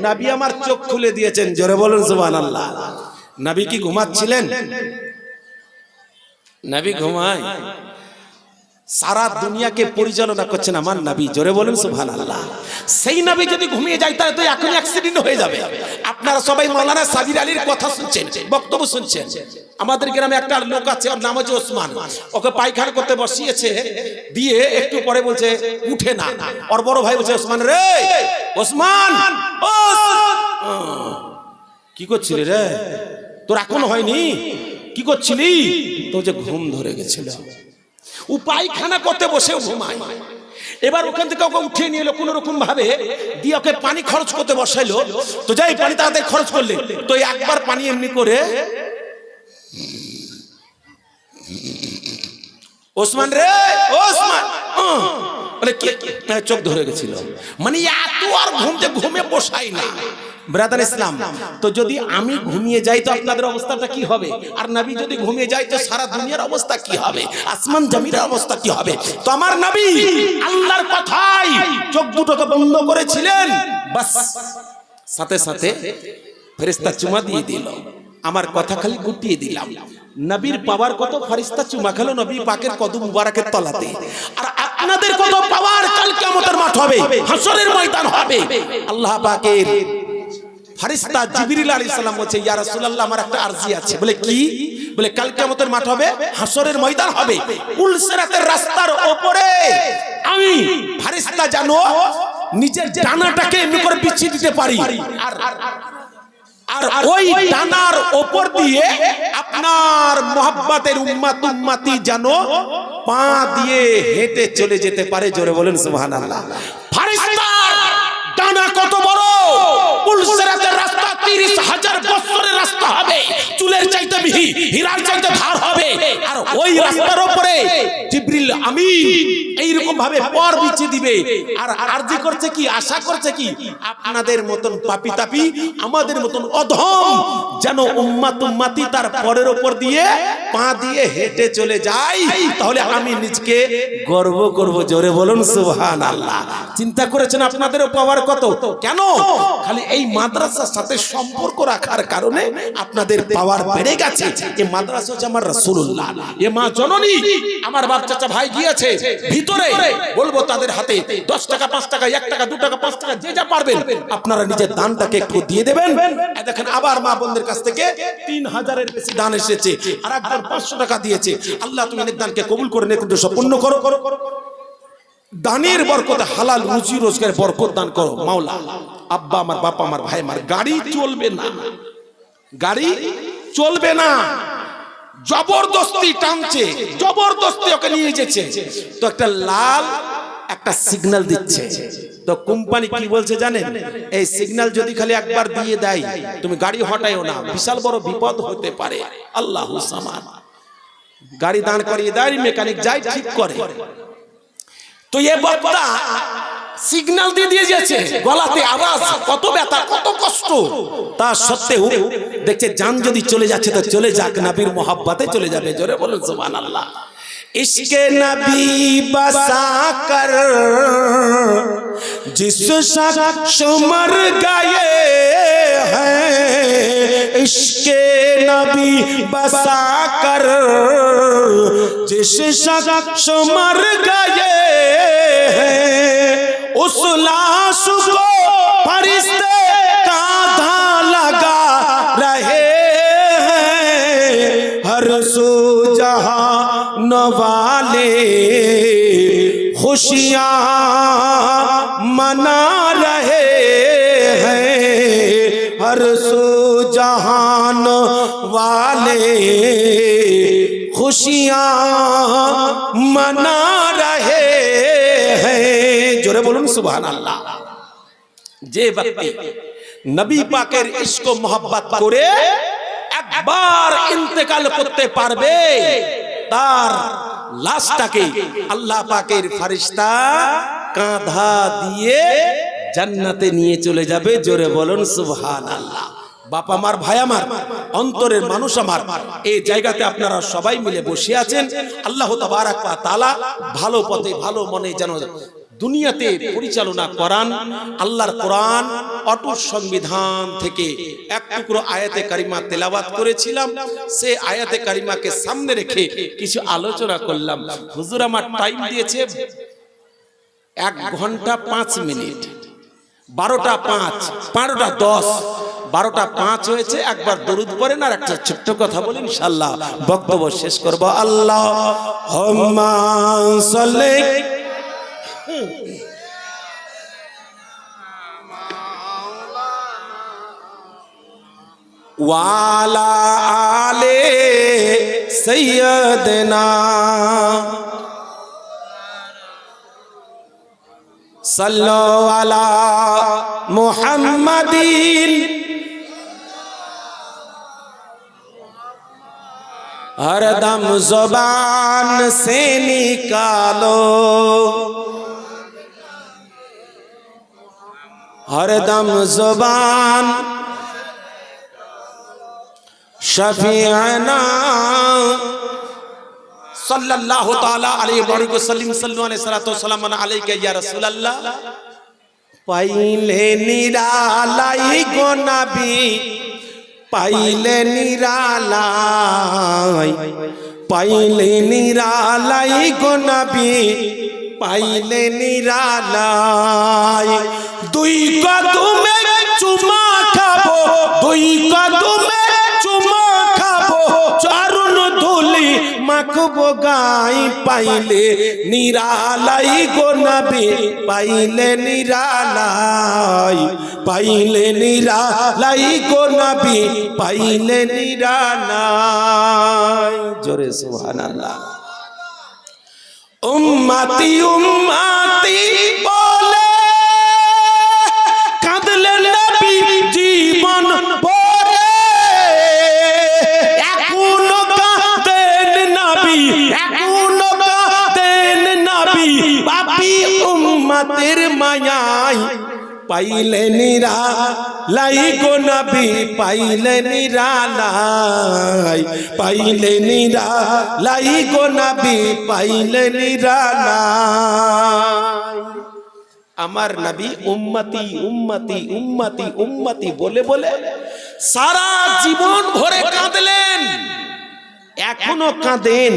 নবী আমার চোখ খুলে দিয়েছেন। জোরে বলুন সুবহানাল্লাহ। নবী কি ঘুমাচ্ছিলেন? নবী ঘুমায়, সারা দুনিয়াকে পরিচালনা করছেন আমার নবী। জোরে বলেন সুবহানাল্লাহ। সেই নবী যদি ঘুমিয়ে যায় তাহলে তো এখন অ্যাক্সিডেন্ট হয়ে যাবে। আপনারা সবাই মাওলানা সাবির আলীর কথা শুনছেন, বক্তব্য শুনছেন। আমাদের গ্রামে একটা লোক আছে, ওর নাম হচ্ছে ওসমান। ওকে পায়খানা করতে বসিয়েছে, দিয়ে একটু পরে বলছে উঠে না। ওর বড় ভাই বলছে ওসমান রে, ওসমান কি করছিলি রে, তোর এখনো হয়নি, কি করছিলি? তো যে ঘুম ধরে গেছিল, ও পায়খানা করতে বসে ঘুমায়। এবার ওখান থেকে ওকে উঠিয়ে নিয়ে এলো কোন রকম ভাবে, দিয়ে ওকে পানি খরচ করতে বসাইলো। তো যাই পানি তাড়াতাড়ি খরচ করলে, তো একবার পানি এমনি করে ওসমান রে, ওসমান বলে কি, চোখ ধরে গেছিল। মানে এত আর ঘুমে বসাই না ব্রাদার ইসলাম। তো যদি আমি ঘুমিয়ে যাই তো আপনাদের অবস্থাটা কি হবে? আর নবী যদি ঘুমিয়ে যায় তো সারা দুনিয়ার অবস্থা কি হবে? আসমান জমিনের অবস্থা কি হবে? তো আমার নবী আল্লাহর কথাই চোখ দুটোকে বন্ধ করেছিলেন, বাস সাথে সাথে ফেরেশতা চুমা দিয়ে দিল। আমার কথা খালি গুটিয়ে দিলাম। নবীর পাওয়ার কত, ফেরেশতা চুমা খেলো নবী পাকের কদম মুবারকের তলাতে। আর আপনাদের কত পাওয়ার কাল কিয়ামতের মাঠ হবে, হাসরের ময়দান হবে। আল্লাহ পাকের ফেরেশতা জিবরিল আলাইহিস সালাম বলছে ইয়া রাসূলুল্লাহ আমার একটা আরজি আছে। বলে কি? বলে কাল কিয়ামতের মাঠ হবে, হাসরের ময়দান হবে, কুল সিরাতের রাস্তার উপরে আমি ফেরেশতা জানো নিজের ডানাটাকে এমনি করে বিছিয়ে দিতে পারি, আর ওই ডানার উপর দিয়ে আপনার মুহাব্বতের উম্মতি জানো পা দিয়ে হেঁটে চলে যেতে পারে। জোরে বলেন সুবহানাল্লাহ। ফেরেশতার ডানা কত বড়! কুল সিরাতের রাস্তা 30,000 বছরের রাস্তা হবে, চুলের চাইতে মিহি, হীরার চাইতে ধার হবে। আর ওই রাস্তার উপরে জিবরিল আমিন এইরকম ভাবে পর বিছিয়ে দিবে। আর আরজি করছে কি, আশা করছে কি, আপনাদের মতন পাপী তাপী, আমাদের মতন অধম যেন উম্মতি তার পরের উপর দিয়ে পা দিয়ে হেঁটে চলে যায়, তাহলে আমি নিজকে গর্ব করব। জোরে বলুন সুবহানাল্লাহ। চিন্তা করেছেন আপনাদেরও পাওয়ার কত? কেন? খালি এই মাদ্রাসার সাথে সম্পর্ক রাখার কারণে আপনাদের পাওয়ার বেড়ে গেছে। এই মাদ্রাসা হচ্ছে আমার রাসূলুল্লাহ, এ মা জননী। আমার বাপ চাচা ভাই গিয়েছে ভিতরে, বলবো তাদের হাতে 10 টাকা 5 টাকা 1 টাকা 2 টাকা 5 টাকা যে যা পারবেন আপনারা নিজের দানটাকে একটু দিয়ে দেবেন। দেখেন আবার মা বোনদের কাছ থেকে 3000 এর বেশি দান এসেছে, আর একজন 500 টাকা দিয়েছে। আল্লাহ তুমি নেক দানকে কবুল করে নেক সম্পূর্ণ করো। দানের বরকতে হালাল রুজি রোজগার বরকত দান করো মাওলা। আব্বা আমার, বাবা আমার, ভাই আমার, গাড়ি চলবে না, গাড়ি চলবে না, জবরদস্তি টানছে, জবরদস্তি ওকে নিয়ে যেছে। তো একটা লাল একটা সিগন্যাল দিচ্ছে। তো কোম্পানি কি বলছে জানেন? এই সিগন্যাল যদি খালি একবার দিয়ে দেয়, তুমি গাড়ি হটাইও না, বিশাল বড় বিপদ হতে পারে। আল্লাহু সামাদ। গাড়ি দাঁড় করিয়ে দেয়, মেকানিক যায় ঠিক করে। তো এ বক্তা সিগন্যাল দিয়ে দিয়েছে, গলাতে আওয়াজ, কত ব্যথা, কত কষ্ট। তা সত্ত্বেও দেখছে জান যদি চলে যাচ্ছে তো চলে যাক, নবীর মোহাব্বতে চলে যাবে। জোরে বলুন সুবহানাল্লাহ। ইশকে নবী বসা কর जिस शख्स मर गए हैं, इश्के नबी बसा कर जिस शख्स मर गए हैं, उस लाश को फरिश्ते कांधा लगा रहे हैं, हर सू जहान वाले खुशियाँ मना रहे हैं, हर सू जहान वाले खुशियाँ मना रहे हैं। जोरे बोलून सुबहानाल्लाह। जे व्यक्ति नबी पाकेर इश्क मोहब्बत करे একবার ইন্তেকাল করতে পারবে, তার লাশটাকে আল্লাহ পাকের ফেরেশতা কাঁধা দিয়ে জান্নাতে নিয়ে চলে যাবে। জোরে বলুন সুবহানাল্লাহ। বাপ আমার, ভাই আমার, অন্তরের মানুষ আমার, এই জায়গাতে আপনারা সবাই মিলে বসে আছেন। আল্লাহ তাবারাক ওয়া তাআলা ভালো পথে ভালো মনে যেন দুনিয়াতে পরিচালনা করান। আল্লাহর কোরআন অটুট সংবিধান থেকে এক টুকরো আয়াতে কারিমা তেলাওয়াত করেছিলাম। সে আয়াতে কারিমাকে সামনে রেখে কিছু আলোচনা করলাম। হুজুর আমার টাইম দিয়েছে 1 ঘন্টা 5 মিনিট। 12টা 5, 12টা 10, 12টা 5 হয়েছে। একবার দরুদ পড়েন আর একটা ছোট্ট কথা বলি, ইনশাআল্লাহ বক্তব্য শেষ করব। আল্লাহুম্মা সাল্লি ওয়ালা আলে সাইয়্যিদিনা সাল্লু আলা মুহাম্মাদিন हरदम ज़ुबान से निकालो, हरदम ज़ुबान शफीअना सल्लल्लाहु ताला अलैहि वसल्लम सल्लु अलैहि सलातो सलाम अलैका या रसूल अल्लाह। पाइले निरालाई गो नबी, पाइले निरालाई, पाइले निरालाई गो नबी, पाइले निरालाई। दुई कदमे चुमा खाबो, दुई कदमे चुमा खाबो, चरण धूली माखबो गाई। पाइले निरालाई गो नबी, पाइले निरालाई, पाइले निरालाई गो नबी, पाइले निरालाई। जोरे सुभानाल्लाह। उम्मती उम्मती बोले काঁদলে নবী জীবন ভরে, এখনো কাঁদেন নবী, এখনো কাঁদেন নবী। পাপী উম্মতের মায়ায় পাইলে নিরালাই গো নবী, পাইলে নিরালাই, পাইলে নিরালাই গো নবী, পাইলে নিরালাই। আমার নবী উম্মতি উম্মতি উম্মতি উম্মতি বলে বলে সারা জীবন ভরে কাঁদলেন, এখনো কাঁদেন।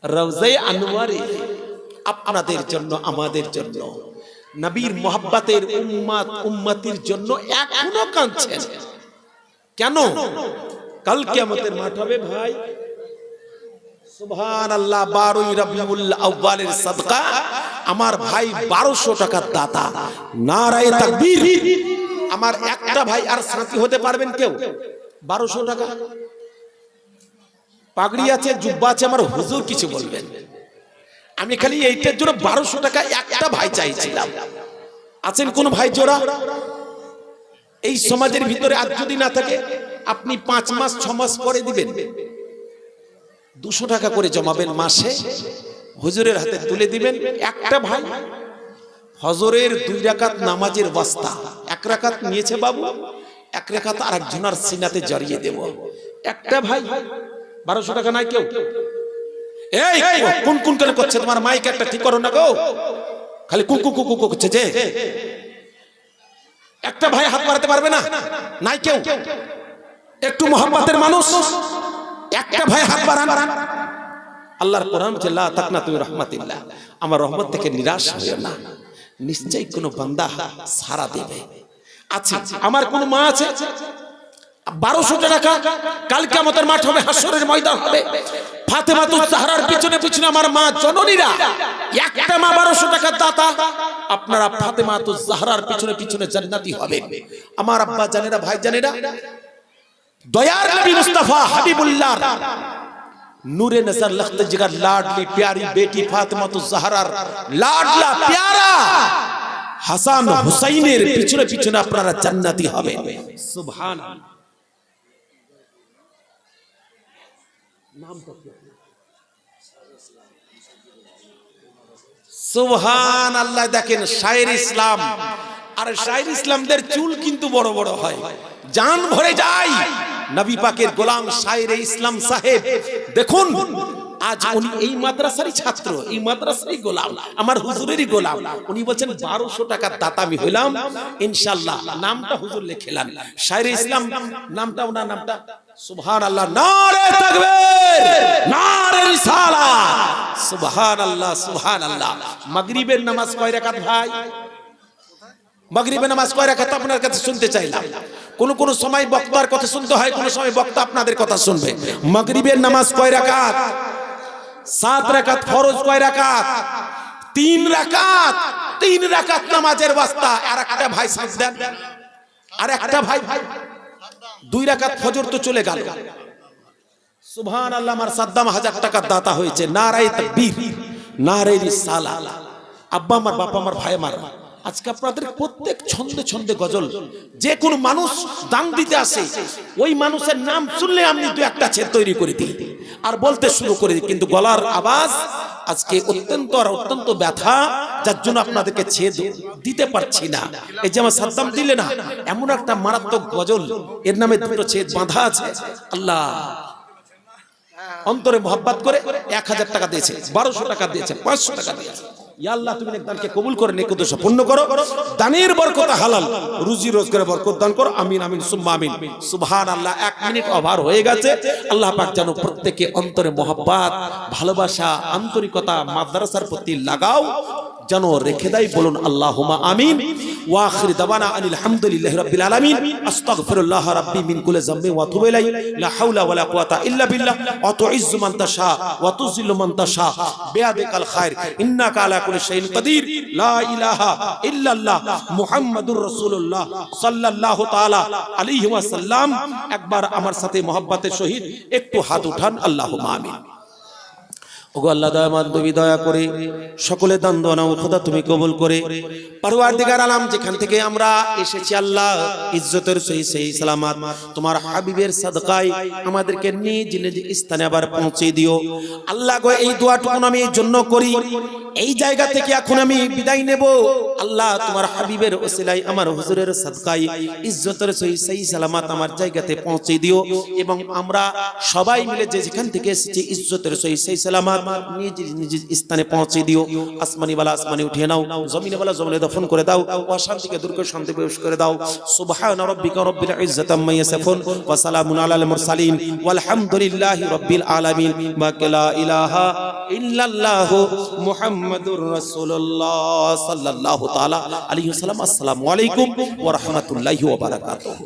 রওজায়ে আনোয়ারে আপনাদের জন্য, আমাদের জন্য, নবীর মোহাব্বতের উম্মত উম্মতির জন্য এখনো কাঁদছেন। কেন? কাল কিয়ামতের মাঠ হবে ভাই। সুবহানাল্লাহ। 12ই রবিউল আউয়ালের সাদকা আমার ভাই 1200 টাকার দাতা। নারায়ে তাকবীর। আমার একটা ভাই আর সাথী হতে পারবেন কেউ? 1200 টাকা পাগড়ি আছে, জুব্বা আছে, আমার হুজুর কিছু বলবেন। আমি খালি এইটার জন্য 1200 টাকা একটা ভাই চাইছিলাম। আছেন কোন ভাই জোড়া? এই সমাজের ভিতরে আজ যদি না থাকে, আপনি 5 মাস 6 মাস পরে দিবেন। 200 টাকা করে জমাবেন মাসে, হুজুরের হাতে তুলে দিবেন। একটা ভাই হজরের 2 রাকাত নামাজের ওয়াস্তা, 1 রাকাত নিয়েছে বাবু, 1 রাকাত আরেকজনের সিনাতে জড়িয়ে দেব। একটা ভাই 1200 টাকা নাই কেউ? এই কোন কোন করে করছে? তোমার মাইক একটা ঠিক করো না গো, খালি কুকু কুকু করছে যে। একটা ভাই হাত বাড়াতে পারবে না? নাই কেউ? একটু মোহাম্মতের মানুষ, একটা ভাই হাত বাড়ান। আল্লাহর কোরআন বলছে লা তাকনাতু মির রাহমাতিল্লাহ, আমার রহমত থেকে নিরাশ হইও না, নিশ্চয়ই কোন বান্দা সারা দেবে। আচ্ছা, আমার কোন মা আছে? 1200 টাকা কাল কিয়ামতের মাঠ হবে, হাসরের ময়দান হবে। ফাতেমাতুজ জাহরার পিছনে পিছনে আমার মা জননীরা, একটা মা 1200 টাকার দাতা। আপনারা ফাতেমাতুজ জাহরার পিছনে পিছনে জান্নাতি হবে। আমার আব্বা জানেরা, ভাই জানেরা, দয়ার নবী মুস্তাফা হাবিবুল্লাহ নূরে নজর লখত জিগার লাডলি प्यारी बेटी ফাতেমাতুজ জাহরার লাডলা प्यारा হাসান হুসাইনের পিছনে পিছনে আপনারা জান্নাতি হবেন। সুবহানাল্লাহ। সুবহানাল্লাহ। দেখেন শায়ের ইসলাম, আর শায়ের ইসলামদের চুল কিন্তু বড় বড় হয়, জান ভরে যায়। নবী পাকের গোলাম শায়ের ইসলাম সাহেব দেখুন আজ উনি এই মাদ্রাসারই ছাত্র, এই মাদ্রাসারই গোলাম, আমার হুজুরেরই গোলাম। উনি বলছেন 1200 টাকার দাতা আমি হইলাম ইনশাআল্লাহ। নামটা হুজুর লিখেলেন, শায়রে ইসলাম নামটা, ওনার নামটা সুবহানাল্লাহ। নারে তাকবীর, নারে রিসালাত, সুবহানাল্লাহ সুবহানাল্লাহ। মাগরিবের নামাজ কয় রাকাত ভাই? মাগরিবের নামাজ কয় রাকাত আপনার কাছে শুনতে চাইলাম। কোন সময় বক্তার কথা শুনতে হয়, কোন সময় বক্তা আপনাদের কথা শুনবে। মাগরিবের নামাজ কয় রাকাত? 7 রাকাত। ফরজ কয় রাকাত? 3 রাকাত। 3 রাকাত নামাজের ওয়াস্তা আর একটা ভাই সাথ দেন, আর একটা ভাই 2 রাকাত ফজর তো চলে গেল। সুবহানাল্লাহ। আমার সাদ্দাম 1000 টাকার দাতা হয়েছে। নারায়ে তাকবীর, নারায়ে রিসালাত। আব্বা আমার, বাবা আমার, ভাই আমার, আজকে আপনাদের প্রত্যেক ছন্দে ছন্দে গজল, যে কোন মানুষ দান দিতে আসে ওই মানুষের নাম শুনলে আমি 2-1টা ছেদ তৈরি করে দিই আর বলতে শুরু করে দিই, কিন্তু গলার আওয়াজ আজকে অত্যন্ত ব্যথা, যার জন্য আপনাদেরকে ছেদ দিতে পারছি না। এই যে আমার সাদ্দাম দিলে না, এমন একটা মারাত্মক গজল, এর নামে 2টো ছেদ বাঁধা আছে। আল্লাহ অন্তরে মোহাব্বত করে 1000 টাকা দিয়েছে, 1200 টাকা দিয়েছে, 500 টাকা দিয়েছে। ইয়া আল্লাহ তুমি দানকে কবুল করে নেক উদ্দেশ্য পূর্ণ করো, দানের বরকত হালাল, রুজি রোজগারের বরকত দান করো। আমিন আমিন সুম্মা আমিন। সুবহানাল্লাহ। 1 মিনিট ওভার হয়ে গেছে। আল্লাহ পাক যেন প্রত্যেকে অন্তরে মোহাব্বত, ভালোবাসা, আন্তরিকতা মাদ্রাসার প্রতি লাগাও যেন রেখে দেয়। বলুন আল্লাহুম্মা আমিন। ওয়া আখির দাওয়ানা আনিল হামদুলিল্লাহি রাব্বিল আলামিন। আস্তাগফিরুল্লাহ রাব্বি মিন কুল্লি যামবি ওয়া আতুবু ইলাইহি। লা হাওলা ওয়ালা কুওয়াতা ইল্লা বিল্লাহ। ওয়া তুইজ্জু মান তাশা ওয়া তুযিল্লু মান তাশা বিয়াদিকাল খায়র ইন্নাকা আলা কুল্লি শাইইন কাদির। লা ইলাহা ইল্লাল্লাহ মুহাম্মাদুর রাসূলুল্লাহ সাল্লাল্লাহু তাআলা আলাইহি ওয়াসাল্লাম। একবার আমার সাথে মোহাব্বতের সহিত একটু হাত উঠান। আল্লাহুম্মা আমিন। ওগো আল্লাহ দয়াবান, তুমি দয়া করে সকলে দান দোয়া খোদা তুমি কবুল করে। পরওয়ারদিগার আলম, যেখান থেকে আমরা এসেছি আল্লাহ ইজ্জতের সহিত সেই সালামত তোমার হাবিবের সাদকায় আমাদেরকে নিজ নিজ স্থানে আবার পৌঁছে দিও। আল্লাহ গো, এই দোয়াটুকু আমি এই জন্য করি, এই জায়গা থেকে এখন আমি বিদায় নেব আল্লাহ, তোমার হাবিবের ওসিলায় আমার হুজুরের সাদকায় ইজ্জতের সহিত সেই সালামত আমার জায়গাতে পৌঁছে দিও। এবং আমরা সবাই মিলে যে যেখান থেকে এসেছি ইজ্জতের সহিত সেই সালামত নিজ নিজ স্থানে পৌঁছে দিও। আসমানি ওয়ালা আসমানি উঠিয়ে নাও, জমিনে ওয়ালা জমিনে দফন করে দাও, অশান্তিকে দূর করে শান্তি প্রবেশ করে দাও। সুবহান রাব্বিকা রাব্বিল ইজ্জাতি আম্মা ইয়াসিফুন ওয়া সালামুন আলাল মুরসালিন ওয়ালহামদুলিল্লাহি রাব্বিল আলামিন। ওয়া লা ইলাহা ইল্লাল্লাহ মুহাম্মাদুর রাসূলুল্লাহ সাল্লাল্লাহু তাআলা আলাইহি ওয়াসাল্লাম। আসসালামু আলাইকুম ওয়া রাহমাতুল্লাহি ওয়া বারাকাতুহু।